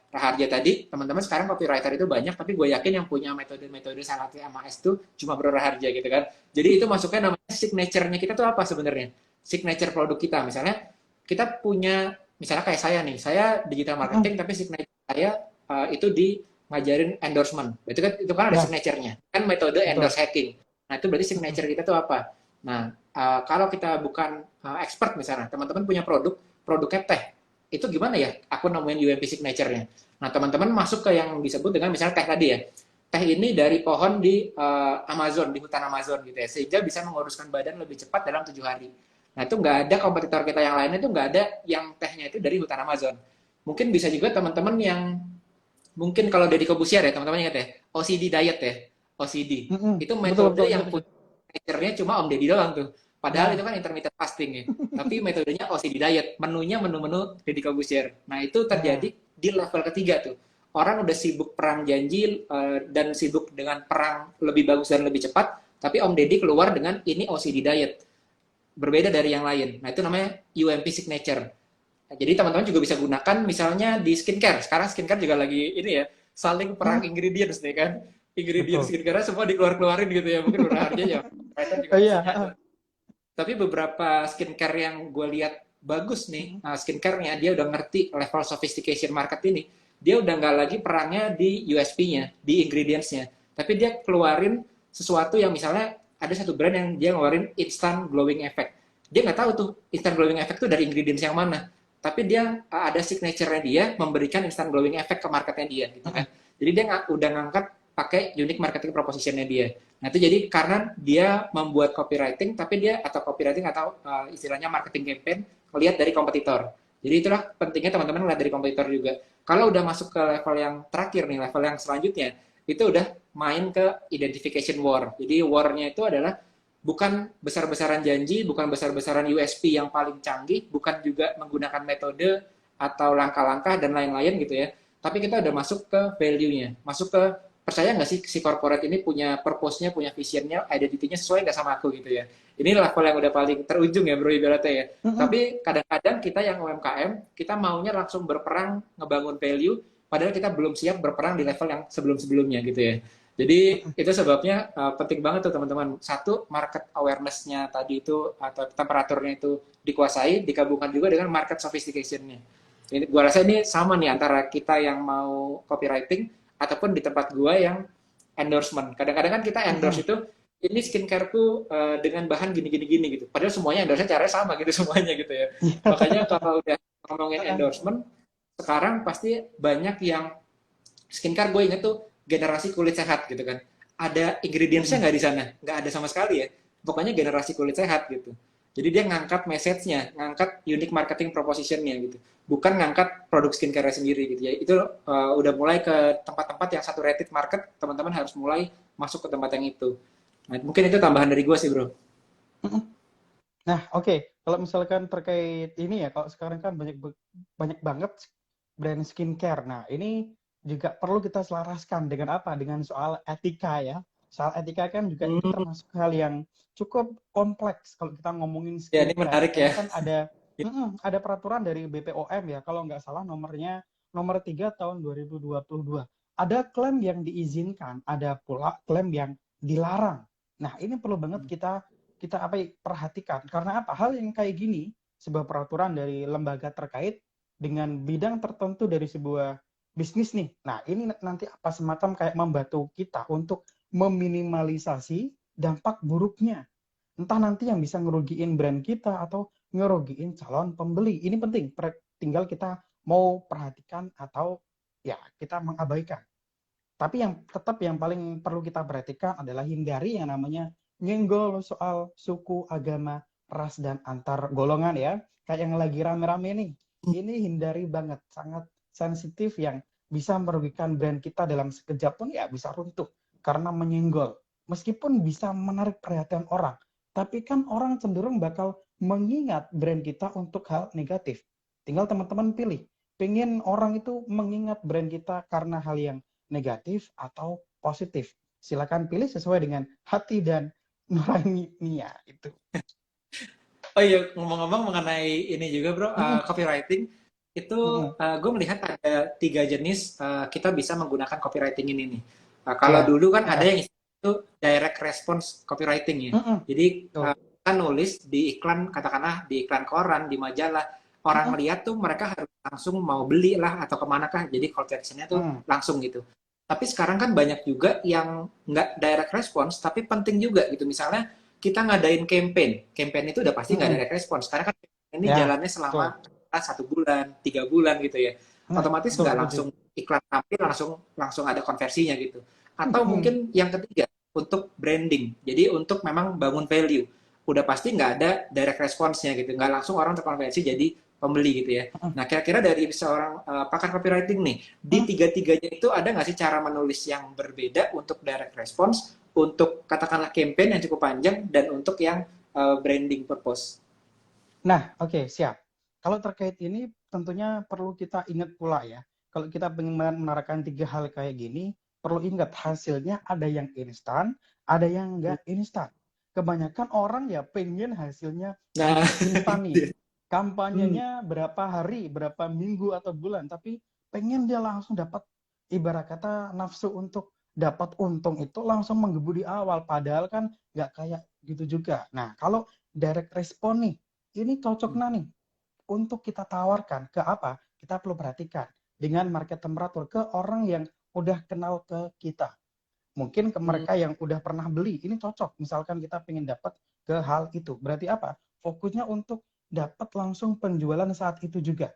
Raharja tadi, teman-teman sekarang copywriter itu banyak, tapi gue yakin yang punya metode-metode sangat MAS itu cuma Bro Raharja gitu kan. Jadi itu masuknya namanya signature-nya kita tuh apa sebenarnya? Signature produk kita, misalnya kita punya, misalnya kayak saya nih, saya digital Mm-mm. marketing, tapi signature saya itu di ngajarin endorsement. Itu kan ada Ya, signature-nya, kan metode betul. endorse hacking. Nah itu berarti Mm-mm. signature kita tuh apa? Nah, kalau kita bukan expert misalnya, teman-teman punya produknya teh, itu gimana ya aku nemuin UMP signature-nya? Nah, teman-teman masuk ke yang disebut dengan misalnya teh tadi ya. Teh ini dari pohon di Amazon, di hutan Amazon gitu ya, sehingga bisa menguruskan badan lebih cepat dalam 7 hari. Nah, itu nggak ada kompetitor kita yang lainnya, itu nggak ada yang tehnya itu dari hutan Amazon. Mungkin bisa juga teman-teman yang, mungkin kalau Deddy Kobusier ya, teman-teman ingat ya, OCD diet ya, OCD. Mm-mm. Itu Betul, betul, metode ingat yang itu. punya signature-nya cuma Om Deddy doang tuh. Padahal itu Ya. kan intermittent fasting ya. Tapi metodenya OCD diet, menunya menu-menu Deddy Kobusier. Nah, itu terjadi Ya. di level ketiga tuh. Orang udah sibuk perang janji dan sibuk dengan perang lebih bagus dan lebih cepat, tapi Om Deddy keluar dengan ini OCD diet. Berbeda dari yang lain. Nah, itu namanya UMP signature. Nah, jadi teman-teman juga bisa gunakan misalnya di skincare. Sekarang skincare juga lagi ini ya, saling perang Mm, ingredients nih kan. Ingredient betul. skincare semua dikeluar-keluarin gitu ya. Mungkin udah harga ya. Mereka juga Oh pasti iya. nyadar. Tapi beberapa skincare yang gue lihat bagus nih, Mm-mm. skincare-nya dia udah ngerti level sophistication market ini. Dia udah nggak lagi perangnya di USP-nya, di ingredients-nya. Tapi dia keluarin sesuatu yang misalnya ada satu brand yang dia ngeluarin instant glowing effect. Dia nggak tahu tuh instant glowing effect tuh dari ingredients yang mana. Tapi dia ada signature-nya dia memberikan instant glowing effect ke marketnya dia gitu kan. Mm-mm. Jadi dia udah ngangkat pakai unique marketing proposition-nya dia. Nah itu jadi karena dia membuat copywriting, tapi dia atau copywriting atau istilahnya marketing campaign melihat dari kompetitor. Jadi itulah pentingnya teman-teman melihat dari kompetitor juga. Kalau udah masuk ke level yang terakhir nih, level yang selanjutnya, itu udah main ke identification war. Jadi war-nya itu adalah bukan besar-besaran janji, bukan besar-besaran USP yang paling canggih, bukan juga menggunakan metode atau langkah-langkah dan lain-lain gitu ya. Tapi kita udah masuk ke value-nya, masuk ke percaya nggak sih si corporate ini punya purpose-nya, punya vision-nya, identity-nya sesuai nggak sama aku gitu ya. Ini level yang udah paling terujung ya bro ibaratnya ya. Mm-mm. Tapi kadang-kadang kita yang UMKM, kita maunya langsung berperang ngebangun value, padahal kita belum siap berperang di level yang sebelum-sebelumnya gitu ya. Jadi itu sebabnya penting banget tuh teman-teman. Satu, market awareness-nya tadi itu atau temperaturnya itu dikuasai, digabungkan juga dengan market sophistication-nya. Ini gua rasa ini sama nih antara kita yang mau copywriting ataupun di tempat gua yang endorsement. Kadang-kadang kan kita endorse itu ini skincareku dengan bahan gini-gini gitu. Padahal semuanya endorse caranya sama gitu semuanya gitu ya. Makanya kalau udah ngomongin endorsement, sekarang pasti banyak yang skincare gue inget tuh generasi kulit sehat gitu kan. Ada ingredientsnya nggak di sana? Nggak ada sama sekali ya. Pokoknya generasi kulit sehat gitu. Jadi dia ngangkat message-nya, ngangkat unique marketing proposition-nya gitu. Bukan ngangkat produk skincare sendiri gitu ya. Itu udah mulai ke tempat-tempat yang satu rated market, teman-teman harus mulai masuk ke tempat yang itu. Nah, mungkin itu tambahan dari gue sih, bro. Nah, oke. Kalau misalkan terkait ini ya, kalau sekarang kan banyak banget brand skincare. Nah, ini juga perlu kita selaraskan dengan apa? Dengan soal etika ya. Soal etika kan juga itu Hmm, termasuk hal yang cukup kompleks kalau kita ngomongin ya ini skincare. menarik ya. Karena kan ada peraturan dari BPOM ya, kalau nggak salah nomornya nomor 3 tahun 2022. Ada klaim yang diizinkan, ada pula klaim yang dilarang. Nah, ini perlu banget kita kita apa perhatikan karena apa hal yang kayak gini sebuah peraturan dari lembaga terkait dengan bidang tertentu dari sebuah bisnis nih. Nah, ini nanti apa semacam kayak membantu kita untuk meminimalisasi dampak buruknya. Entah nanti yang bisa ngerugiin brand kita atau ngerugiin calon pembeli. Ini penting, tinggal kita mau perhatikan atau ya kita mengabaikan. Tapi yang tetap yang paling perlu kita perhatikan adalah hindari yang namanya nyenggol soal suku, agama, ras, dan antar golongan ya. Kayak yang lagi rame-rame nih. Ini hindari banget, sangat sensitif yang bisa merugikan brand kita dalam sekejap pun ya bisa runtuh karena menyenggol. Meskipun bisa menarik perhatian orang, tapi kan orang cenderung bakal mengingat brand kita untuk hal negatif. Tinggal teman-teman pilih. Pengen orang itu mengingat brand kita karena hal yang negatif atau positif. Silakan pilih sesuai dengan hati dan nuraninya itu. Oh iya, ngomong-ngomong mengenai ini juga bro, copywriting, itu gue melihat ada 3 jenis kita bisa menggunakan copywriting ini nih. Kalau Ya, dulu kan ada yang itu direct response copywriting ya. Jadi tuh. kita nulis di iklan, katakanlah di iklan koran, di majalah, orang lihat tuh mereka harus langsung mau beli lah atau kemana kah. Jadi call to action-nya tuh langsung gitu. Tapi sekarang kan banyak juga yang nggak direct response, tapi penting juga gitu. Misalnya kita ngadain campaign itu udah pasti nggak direct response karena kan ini Ya, jalannya selama betul. 1 bulan 3 bulan gitu ya, Nah, otomatis betul, nggak setuju. langsung iklan tampil langsung langsung ada konversinya gitu. Atau mungkin yang ketiga untuk branding, jadi untuk memang bangun value udah pasti nggak ada direct response-nya gitu, nggak langsung orang terkonversi jadi pembeli gitu ya. Nah kira-kira dari seorang pakar copywriting nih, di tiga-tiganya itu ada nggak sih cara menulis yang berbeda untuk direct response, untuk katakanlah campaign yang cukup panjang, dan untuk yang branding purpose? Nah, oke, siap. Kalau terkait ini tentunya perlu kita ingat pula ya. Kalau kita ingin menarakan 3 hal kayak gini, perlu ingat hasilnya ada yang instan, ada yang nggak instan. Kebanyakan orang ya pengen hasilnya Nah, bisa instan nih. itu. Hmm. Kampanyenya berapa hari, berapa minggu atau bulan, tapi pengen dia langsung dapat ibarat kata nafsu untuk dapat untung itu langsung menggebu di awal. Padahal kan nggak kayak gitu juga. Nah, kalau direct respon nih, ini cocok nih untuk kita tawarkan ke apa? Kita perlu perhatikan dengan market temperatur ke orang yang udah kenal ke kita. Mungkin ke Hmm. mereka yang udah pernah beli, ini cocok. Misalkan kita pengen dapat ke hal itu. Berarti apa? Fokusnya untuk dapat langsung penjualan saat itu juga.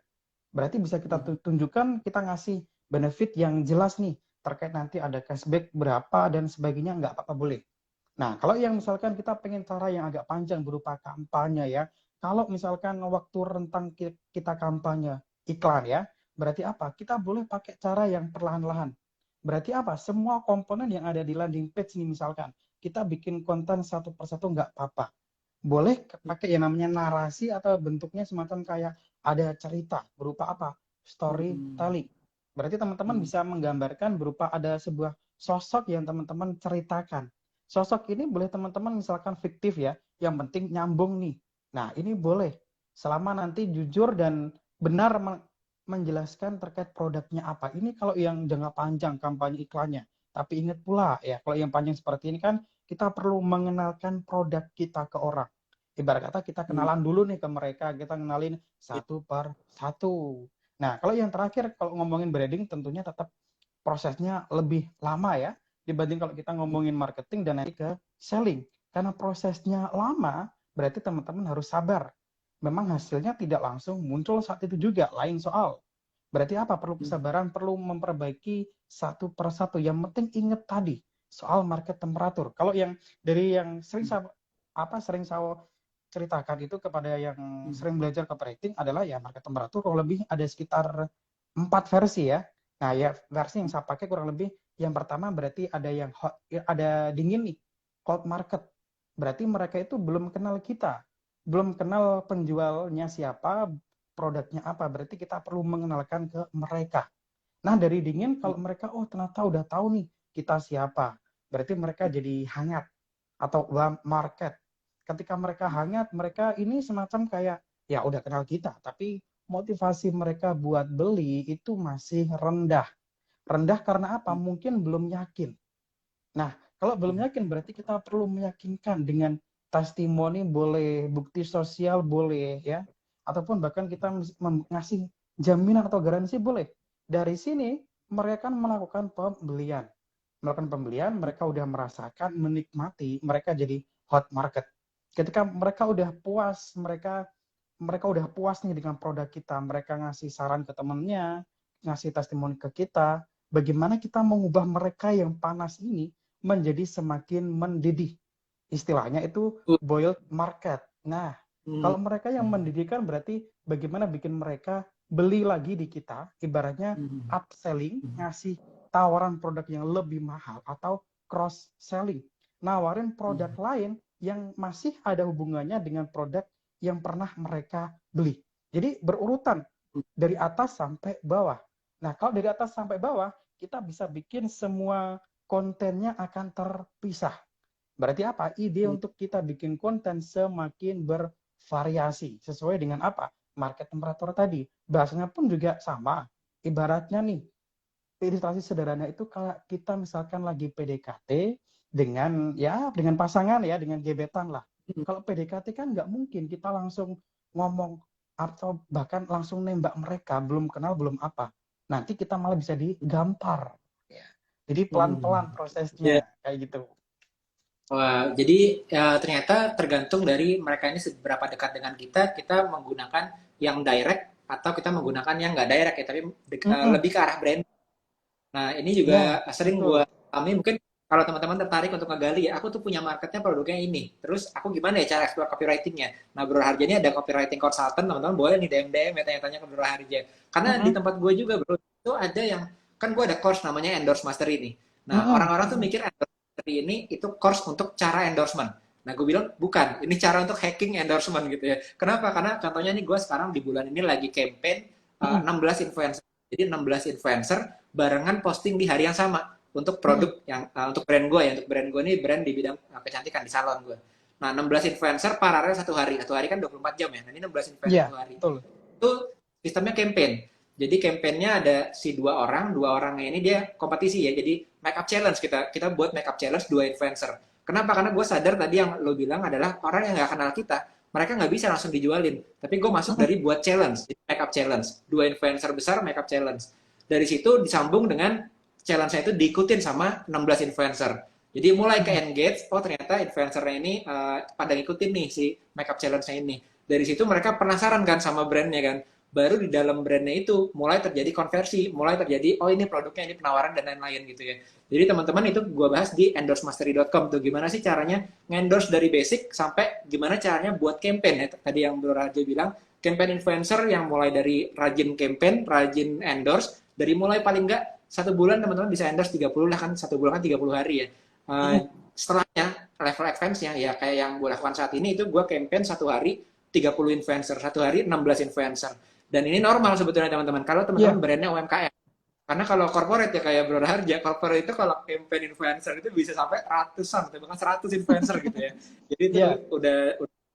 Berarti bisa kita tunjukkan, kita ngasih benefit yang jelas nih. Terkait nanti ada cashback berapa dan sebagainya, nggak apa-apa boleh. Nah, kalau yang misalkan kita pengen cara yang agak panjang berupa kampanye ya, kalau misalkan waktu rentang kita kampanye iklan ya, berarti apa? Kita boleh pakai cara yang perlahan-lahan. Berarti apa? Semua komponen yang ada di landing page ini misalkan, kita bikin konten satu persatu nggak apa-apa. Boleh pakai yang namanya narasi atau bentuknya semacam kayak ada cerita berupa apa? Hmm. Storytelling. Berarti teman-teman Hmm. bisa menggambarkan berupa ada sebuah sosok yang teman-teman ceritakan. Sosok ini boleh teman-teman misalkan fiktif ya, yang penting nyambung nih. Nah, ini boleh selama nanti jujur dan benar menjelaskan terkait produknya apa. Ini kalau yang jangka panjang kampanye iklannya. Tapi ingat pula ya, kalau yang panjang seperti ini kan kita perlu mengenalkan produk kita ke orang. Ibarat kata kita Hmm. kenalan dulu nih ke mereka, kita kenalin satu per satu. Nah, kalau yang terakhir, kalau ngomongin branding tentunya tetap prosesnya lebih lama ya, dibanding kalau kita ngomongin marketing dan nanti ke selling. Karena prosesnya lama, berarti teman-teman harus sabar. Memang hasilnya tidak langsung muncul saat itu juga, lain soal. Berarti apa? Perlu kesabaran, perlu memperbaiki satu persatu. Yang penting ingat tadi soal market temperatur. Kalau yang dari yang sering saya ceritakan itu kepada yang sering belajar copywriting adalah ya market temperatur kurang lebih ada sekitar 4 versi ya. Nah ya versi yang saya pakai kurang lebih yang pertama berarti ada yang hot, ada dingin nih, cold market. Berarti mereka itu belum kenal kita, belum kenal penjualnya siapa, produknya apa, berarti kita perlu mengenalkan ke mereka. Nah, dari dingin kalau mereka oh ternyata udah tahu nih kita siapa, berarti mereka jadi hangat atau warm market. Ketika mereka hangat, mereka ini semacam kayak ya udah kenal kita, tapi motivasi mereka buat beli itu masih rendah. Rendah karena apa? Mungkin belum yakin. Nah, kalau belum yakin berarti kita perlu meyakinkan dengan testimoni boleh, bukti sosial boleh ya, ataupun bahkan kita ngasih jaminan atau garansi boleh. Dari sini mereka kan melakukan pembelian. Melakukan pembelian, mereka udah merasakan, menikmati, mereka jadi hot market. Ketika mereka udah puas, mereka mereka udah puas nih dengan produk kita, mereka ngasih saran ke temennya, ngasih testimoni ke kita, bagaimana kita mengubah mereka yang panas ini menjadi semakin mendidih. Istilahnya itu boiled market. Nah, Hmm. kalau mereka yang mendidih kan berarti bagaimana bikin mereka beli lagi di kita, ibaratnya Hmm. upselling, ngasih tawaran produk yang lebih mahal atau cross selling, nawarin produk lain yang masih ada hubungannya dengan produk yang pernah mereka beli. Jadi berurutan dari atas sampai bawah. Nah, kalau dari atas sampai bawah, kita bisa bikin semua kontennya akan terpisah. Berarti apa? Ide untuk kita bikin konten semakin bervariasi. Sesuai dengan apa? Market temperatur tadi. Bahasanya pun juga sama. Ibaratnya nih, ilustrasi sederhana itu kalau kita misalkan lagi PDKT dengan pasangan ya, dengan gebetan lah. Kalau PDKT kan nggak mungkin kita langsung ngomong atau bahkan langsung nembak mereka, belum kenal, belum apa. Nanti kita malah bisa digampar. Ya. Jadi pelan-pelan Ya. prosesnya, kayak gitu. Wah, jadi ternyata tergantung dari mereka ini seberapa dekat dengan kita, kita menggunakan yang direct atau kita menggunakan yang nggak direct ya, tapi Mm-mm. lebih ke arah brand. Nah, ini juga Ya, sering gue betul. alami, mungkin kalau teman-teman tertarik untuk ngegali, ya, aku tuh punya marketnya produknya ini. Terus aku gimana ya cara explore copywritingnya? Nah, Bro Harja ini ada copywriting consultant, teman-teman boleh nih DM-DM ya tanya-tanya ke Bro Harja. Karena di Mm-mm. tempat gue juga, Bro, itu ada yang, kan gue ada course namanya Endorse Mastery nih. Nah, Mm-mm. orang-orang tuh mikir Endorse Mastery ini itu course untuk cara endorsement. Nah, gue bilang, bukan. Ini cara untuk hacking endorsement gitu ya. Kenapa? Karena contohnya nih, gue sekarang di bulan ini lagi campaign Mm-mm. 16 influencer. Jadi 16 influencer barengan posting di hari yang sama untuk Mm-mm. produk yang untuk brand gue ya, untuk brand gue ini brand di bidang kecantikan di salon gue. Nah, 16 influencer paralel satu hari. Satu hari kan 24 jam ya. Nah, ini 16 influencer Ya, satu hari. betul. Itu sistemnya campaign. Jadi campaignnya ada si dua orangnya ini dia kompetisi ya. Jadi makeup challenge kita kita buat makeup challenge dua influencer. Kenapa? Karena gue sadar tadi yang lo bilang adalah orang yang nggak kenal kita, mereka nggak bisa langsung dijualin. Tapi gue masuk Mm-mm. dari buat challenge, makeup challenge. Dua influencer besar makeup challenge. Dari situ disambung dengan challenge-nya itu diikutin sama 16 influencer. Jadi mulai ke Mm-mm. engage, oh ternyata influencernya ini pada ngikutin nih si makeup challenge-nya ini. Dari situ mereka penasaran kan sama brandnya kan. Baru di dalam brandnya itu mulai terjadi konversi, mulai terjadi oh ini produknya, ini penawaran dan lain-lain gitu ya. Jadi teman-teman itu gue bahas di endorse-mastery.com tuh gimana sih caranya ngendorse dari basic sampai gimana caranya buat campaign ya. Tadi yang Bro Raja bilang campaign influencer yang mulai dari rajin campaign, rajin endorse, dari mulai paling enggak 1 bulan teman-teman bisa endorse 30 lah kan, 1 bulan kan 30 hari ya. Mm-mm. Setelahnya level advance-nya ya kayak yang gue lakukan saat ini itu gue campaign 1 hari 30 influencer, 1 hari 16 influencer. Dan ini normal sebetulnya teman-teman. Kalau teman-teman Ya, brandnya UMKM. Karena kalau corporate ya kayak Bro Harja, corporate itu kalau campaign influencer itu bisa sampai ratusan, bahkan 100 influencer gitu ya. Jadi itu ya. udah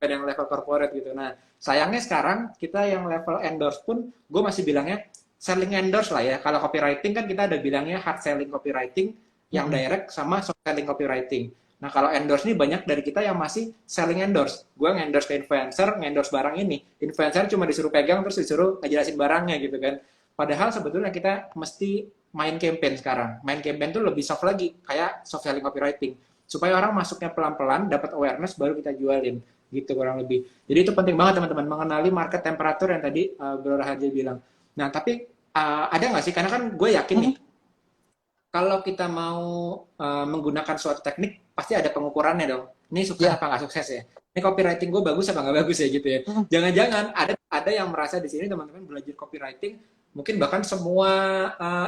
yang level corporate gitu. Nah, sayangnya sekarang kita yang level endorse pun, gue masih bilangnya selling endorse lah ya. Kalau copywriting kan kita ada bilangnya hard selling copywriting, yang Mm-mm. direct sama soft selling copywriting. Nah, kalau endorse ini banyak dari kita yang masih selling endorse. Gue nge-endorse ke influencer, nge-endorse barang ini. Influencer cuma disuruh pegang terus disuruh ngejelasin barangnya gitu kan. Padahal sebetulnya kita mesti main campaign sekarang. Main campaign tuh lebih soft lagi, kayak soft selling copywriting. Supaya orang masuknya pelan-pelan, dapat awareness, baru kita jualin. Gitu kurang lebih. Jadi itu penting banget teman-teman, mengenali market temperatur yang tadi Bro Raharja bilang. Nah, tapi ada nggak sih? Karena kan gue yakin nih, Mm-mm. kalau kita mau menggunakan suatu teknik, pasti ada pengukurannya dong. Ini sukses Ya. apa nggak sukses ya? Ini copywriting gue bagus apa nggak bagus ya gitu ya? Mm-mm. Jangan-jangan ada yang merasa di sini teman-teman belajar copywriting, mungkin bahkan semua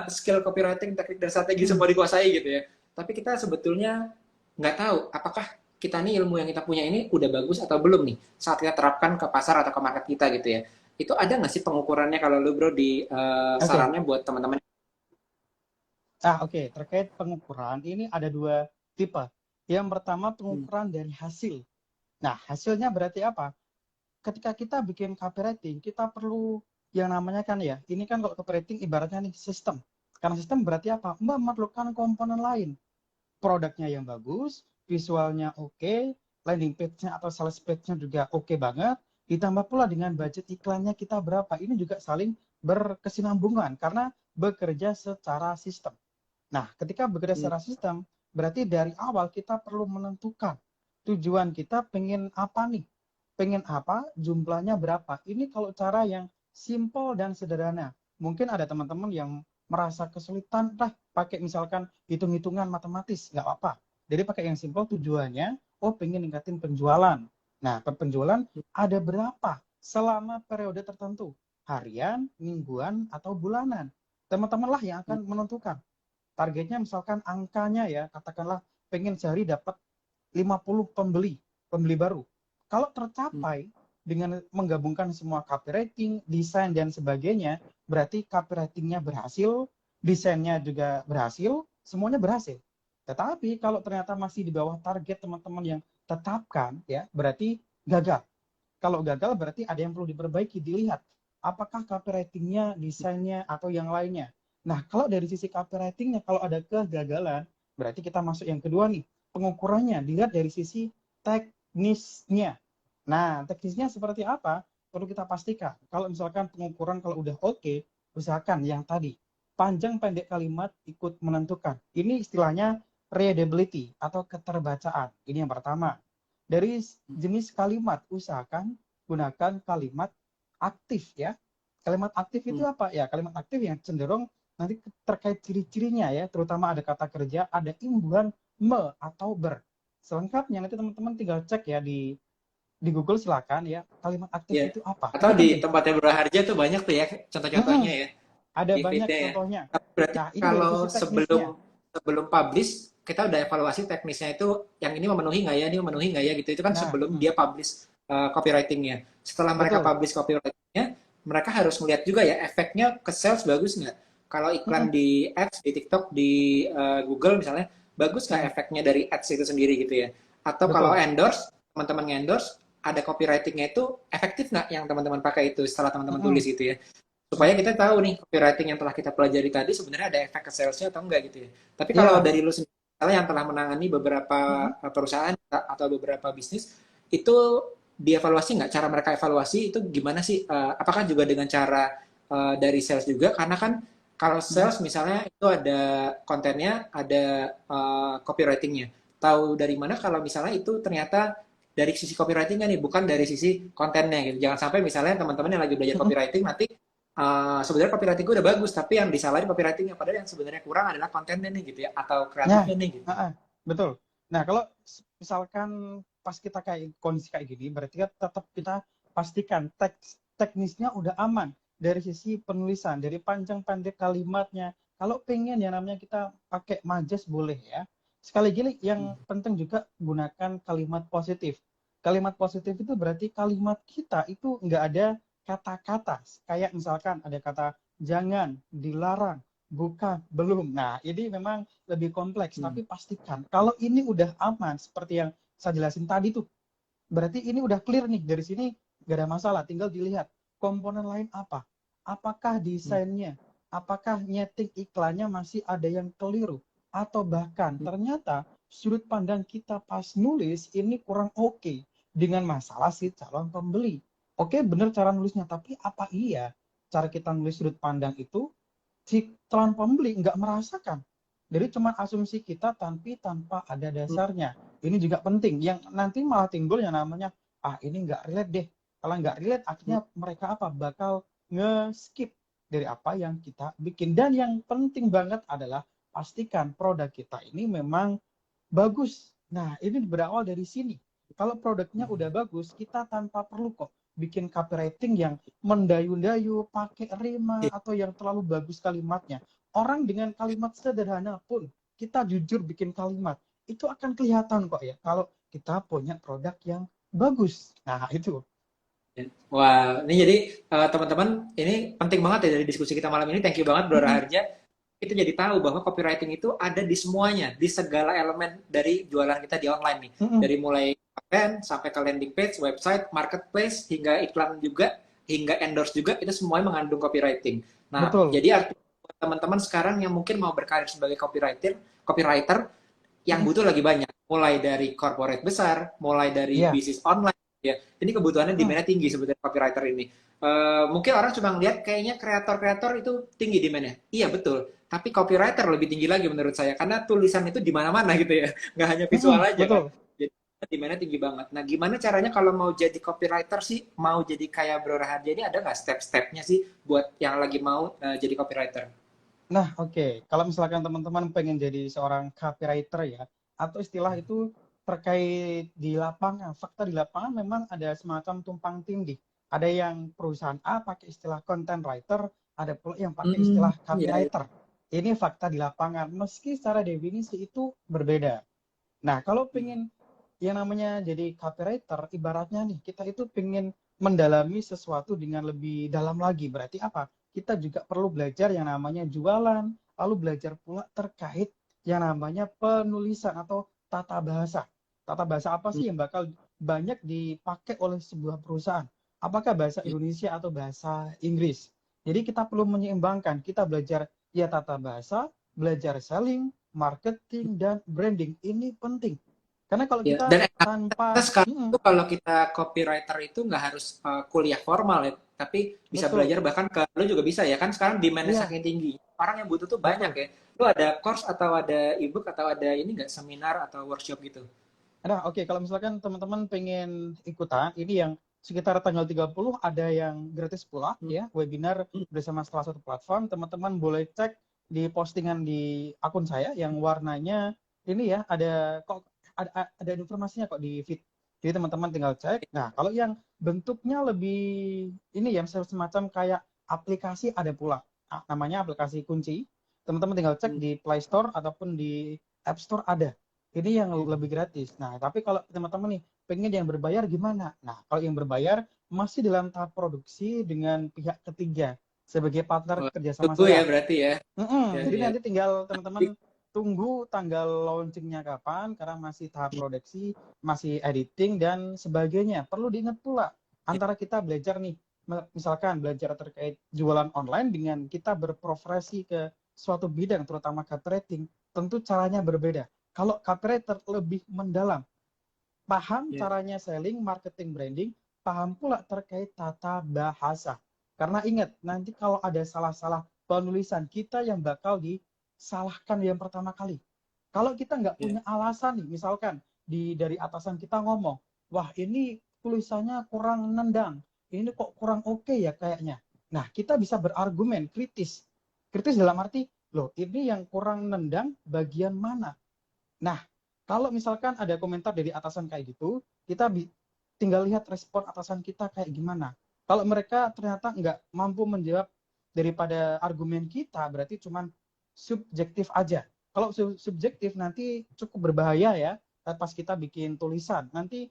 skill copywriting, teknik dan strategi Mm-mm. semua dikuasai gitu ya. Tapi kita sebetulnya nggak tahu apakah kita nih ilmu yang kita punya ini udah bagus atau belum nih saat kita terapkan ke pasar atau ke market kita gitu ya. Itu ada nggak sih pengukurannya kalau lu bro di Oke. sarannya buat teman-teman? Oke. Terkait pengukuran, ini ada dua tipe. Yang pertama Hmm. pengukuran dari hasil. Nah, hasilnya berarti apa? Ketika kita bikin copywriting, kita perlu yang namanya kan ya, ini kan kalau copywriting ibaratnya nih sistem. Karena sistem berarti apa? Memerlukan komponen lain. Produknya yang bagus, visualnya oke, landing page-nya atau sales page-nya juga oke banget, ditambah pula dengan budget iklannya kita berapa. Ini juga saling berkesinambungan karena bekerja secara sistem. Nah, ketika bekerja Hmm. secara sistem, berarti dari awal kita perlu menentukan tujuan kita pengen apa nih, pengen apa, jumlahnya berapa. Ini kalau cara yang simple dan sederhana. Mungkin ada teman-teman yang merasa kesulitan, pakai misalkan hitung-hitungan matematis, nggak apa-apa. Jadi pakai yang simple tujuannya, oh pengen ningkatin penjualan. Nah, penjualan ada berapa selama periode tertentu, harian, mingguan, atau bulanan. Teman-teman lah yang akan menentukan. Targetnya misalkan angkanya ya, katakanlah pengen sehari dapat 50 pembeli baru. Kalau Hmm. tercapai dengan menggabungkan semua copywriting, desain dan sebagainya, berarti copywritingnya berhasil, desainnya juga berhasil, semuanya berhasil. Tetapi kalau ternyata masih di bawah target teman-teman yang tetapkan, ya berarti gagal. Kalau gagal berarti ada yang perlu diperbaiki, dilihat apakah copywritingnya, desainnya, atau yang lainnya. Nah, kalau dari sisi copywritingnya, kalau ada kegagalan, berarti kita masuk yang kedua nih, pengukurannya dilihat dari sisi teknisnya. Nah, teknisnya seperti apa? Perlu kita pastikan. Kalau misalkan pengukuran kalau udah oke, usahakan yang tadi, panjang pendek kalimat ikut menentukan. Ini istilahnya readability atau keterbacaan. Ini yang pertama. Dari jenis kalimat, usahakan gunakan kalimat aktif ya. Kalimat aktif itu Hmm. apa? Ya, kalimat aktif yang cenderung nanti terkait ciri-cirinya ya, terutama ada kata kerja, ada imbuhan me atau ber. Selengkapnya nanti teman-teman tinggal cek ya di Google silakan ya, kalimat aktif Ya. itu apa. Atau Itu di penting. tempatnya Berharja tuh banyak tuh ya contoh-contohnya Mm-mm. ya Ada di banyak feed-nya ya. contohnya. Tapi berarti Nah, ini dari kalau sisi sebelum teknisnya. sebelum publish kita udah evaluasi teknisnya itu yang ini memenuhi nggak ya, ini memenuhi nggak ya gitu. Itu kan Nah, sebelum dia publish copywriting-nya. Setelah mereka betul. publish copywriting-nya, mereka harus melihat juga ya efeknya ke sales bagus nggak. Kalau iklan Mm-mm. di ads, di TikTok, di Google misalnya, bagus nggak Mm, efeknya dari ads itu sendiri gitu ya. Atau kalau betul. endorse, teman-teman endorse ada copywritingnya itu efektif nggak yang teman-teman pakai itu setelah teman-teman tulis Mm-mm. gitu ya, supaya Mm. kita tahu nih copywriting yang telah kita pelajari tadi sebenarnya ada efek ke salesnya atau enggak gitu ya. Tapi kalau Ya. dari lu sendiri yang telah menangani beberapa Mm-mm. perusahaan atau beberapa bisnis, itu dievaluasi nggak cara mereka evaluasi itu gimana sih? Apakah juga dengan cara dari sales juga? Karena kan kalau Mm-mm. sales misalnya itu ada kontennya, ada copywritingnya. Tahu dari mana kalau misalnya itu ternyata dari sisi copywritingnya nih, bukan dari sisi kontennya gitu. Jangan sampai misalnya teman-teman yang lagi belajar Mm-mm. copywriting nanti sebenarnya copywriting gue udah bagus, tapi yang disalahin copywritingnya. Padahal yang sebenarnya kurang adalah kontennya nih gitu ya, atau Nah, kreatifnya nih gitu. betul. Nah, kalau misalkan pas kita kayak kondisi kayak gini, berarti kan tetap kita pastikan teknisnya udah aman dari sisi penulisan, dari panjang pendek kalimatnya. Kalau pengen yang namanya kita pakai majas boleh ya. Sekali gini yang penting juga gunakan kalimat positif. Kalimat positif itu berarti kalimat kita itu nggak ada kata-kata. Kayak misalkan ada kata jangan, dilarang, bukan, belum. Nah, ini memang lebih kompleks, Hmm. tapi pastikan kalau ini udah aman seperti yang saya jelasin tadi tuh, berarti ini udah clear nih dari sini, gak ada masalah, tinggal dilihat komponen lain apa, apakah Hmm. desainnya, apakah nyeting iklannya masih ada yang keliru, atau bahkan ternyata sudut pandang kita pas nulis ini kurang oke dengan masalah si calon pembeli. Oke, bener cara nulisnya, tapi apa iya cara kita nulis sudut pandang itu si calon pembeli nggak merasakan? Jadi cuma asumsi kita tanpa ada dasarnya. Ini juga penting. Yang nanti malah timbul yang namanya, ah ini nggak relate deh. Kalau nggak relate, akhirnya mereka apa? Bakal nge-skip dari apa yang kita bikin. Dan yang penting banget adalah pastikan produk kita ini memang bagus. Nah, ini berawal dari sini. Kalau produknya udah bagus, kita tanpa perlu kok bikin copywriting yang mendayu-dayu, pakai rima, atau yang terlalu bagus kalimatnya. Orang dengan kalimat sederhana pun, kita jujur bikin kalimat, itu akan kelihatan kok ya, kalau kita punya produk yang bagus. Nah, itu. Wah, ini jadi teman-teman, ini penting banget ya dari diskusi kita malam ini. Thank you banget Bro Raharja. Itu jadi tahu bahwa copywriting itu ada di semuanya, di segala elemen dari jualan kita di online nih. Dari mulai konten sampai ke landing page, website, marketplace, hingga iklan juga, hingga endorse juga, itu semuanya mengandung copywriting. Nah, Betul. jadi artinya teman-teman sekarang yang mungkin mau berkarir sebagai copywriter yang butuh lagi banyak. Mulai dari corporate besar, mulai dari bisnis online, ya. Ini kebutuhannya demand-nya tinggi sebetulnya copywriter ini. Mungkin orang cuma ngeliat kayaknya kreator-kreator itu tinggi demand-nya. Iya betul. Tapi copywriter lebih tinggi lagi menurut saya karena tulisan itu di mana-mana gitu ya. Nggak hanya visual aja kan. Jadi demand-nya tinggi banget. Nah, gimana caranya kalau mau jadi copywriter sih, mau jadi kayak Bro Raharja ini ada nggak step-stepnya sih buat yang lagi mau jadi copywriter? Nah, oke. Kalau misalkan teman-teman pengen jadi seorang copywriter ya, atau istilah itu terkait di lapangan, fakta di lapangan memang ada semacam tumpang tindih. Ada yang perusahaan A pakai istilah content writer, ada pula yang pakai istilah copywriter. Ini fakta di lapangan, meski secara definisi itu berbeda. Nah, kalau pengen yang namanya jadi copywriter, ibaratnya nih, kita itu pengen mendalami sesuatu dengan lebih dalam lagi. Berarti apa? Kita juga perlu belajar yang namanya jualan, lalu belajar pula terkait yang namanya penulisan atau tata bahasa. Tata bahasa apa sih yang bakal banyak dipakai oleh sebuah perusahaan? Apakah bahasa Indonesia atau bahasa Inggris? Jadi kita perlu menyeimbangkan. Kita belajar ya tata bahasa, belajar selling, marketing, dan branding. Ini penting. Karena kalau Ya, kita dan tanpa sekarang itu kalau kita copywriter itu nggak harus kuliah formal ya, tapi bisa betul, belajar bahkan ke lu juga bisa ya kan sekarang demand-nya iya, saking tinggi. Orang yang butuh tuh banyak betul. ya. Lu ada course atau ada ebook atau ada ini nggak seminar atau workshop gitu? Nah, oke, kalau misalkan teman-teman pengen ikutan, ini yang sekitar tanggal 30 ada yang gratis pula ya, webinar bersama salah satu platform. Teman-teman boleh cek di postingan di akun saya yang warnanya ini ya, ada informasinya kok di feed. Jadi teman-teman tinggal cek. Nah, kalau yang bentuknya lebih ini ya semacam kayak aplikasi ada pula. Namanya aplikasi kunci. Teman-teman tinggal cek di Play Store ataupun di App Store ada. Ini yang lebih gratis. Nah, tapi kalau teman-teman nih pengen yang berbayar gimana? Nah, kalau yang berbayar masih dalam tahap produksi dengan pihak ketiga sebagai partner Oh, kerjasama tunggu ya saya. berarti ya. Ya, Jadi ya. nanti tinggal teman-teman tunggu tanggal launchingnya kapan, karena masih tahap produksi, masih editing dan sebagainya. Perlu diingat pula antara kita belajar nih, misalkan belajar terkait jualan online dengan kita berprofesi ke suatu bidang, terutama copywriting, tentu caranya berbeda. Kalau copywriter lebih mendalam, paham Ya. caranya selling, marketing, branding, paham pula terkait tata bahasa. Karena ingat, nanti kalau ada salah-salah penulisan, kita yang bakal disalahkan yang pertama kali. Kalau kita nggak Ya. punya alasan nih, misalkan dari atasan kita ngomong, wah ini tulisannya kurang nendang, ini kok kurang oke ya kayaknya. Nah, kita bisa berargumen kritis. Kritis dalam arti, loh ini yang kurang nendang bagian mana? Nah, kalau misalkan ada komentar dari atasan kayak gitu, kita tinggal lihat respon atasan kita kayak gimana. Kalau mereka ternyata nggak mampu menjawab daripada argumen kita, berarti cuma subjektif aja. Kalau subjektif nanti cukup berbahaya ya, pas kita bikin tulisan. Nanti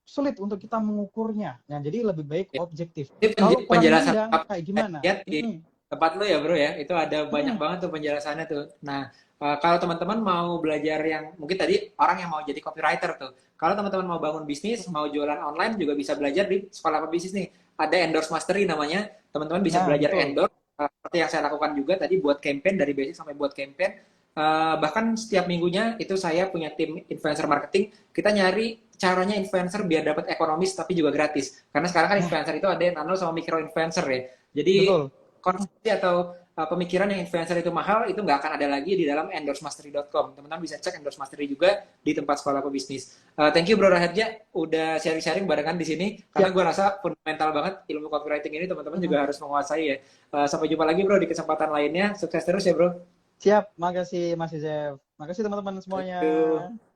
sulit untuk kita mengukurnya. Nah, jadi lebih baik Ya. objektif. Ini Kalau kurang penjelasan nendang, kayak gimana? lihat di tempat lu ya bro ya, itu ada banyak banget tuh penjelasannya tuh. Nah, kalau teman-teman mau belajar yang mungkin tadi orang yang mau jadi copywriter tuh, kalau teman-teman mau bangun bisnis, mau jualan online juga bisa belajar di sekolah apa bisnis nih. Ada endorse mastery namanya, teman-teman bisa Nah, belajar betul. endorse seperti yang saya lakukan juga tadi buat campaign dari basic sampai buat campaign. Bahkan setiap minggunya itu saya punya tim influencer marketing, kita nyari caranya influencer biar dapat ekonomis tapi juga gratis. Karena sekarang kan Nah, influencer itu ada yang nano sama micro influencer ya. Jadi betul. konsepsi atau pemikiran yang influencer itu mahal itu nggak akan ada lagi di dalam endorse-mastery.com. Teman-teman bisa cek endorse mastery juga di tempat sekolah pebisnis. Thank you Bro Raharja udah sharing-sharing barengan di sini karena Siap. gue rasa fundamental banget ilmu copywriting ini teman-teman Mhm. juga harus menguasai ya. Sampai jumpa lagi Bro di kesempatan lainnya. Sukses terus ya Bro. Siap. Makasih Mas Yosef. Makasih teman-teman Thank semuanya. you.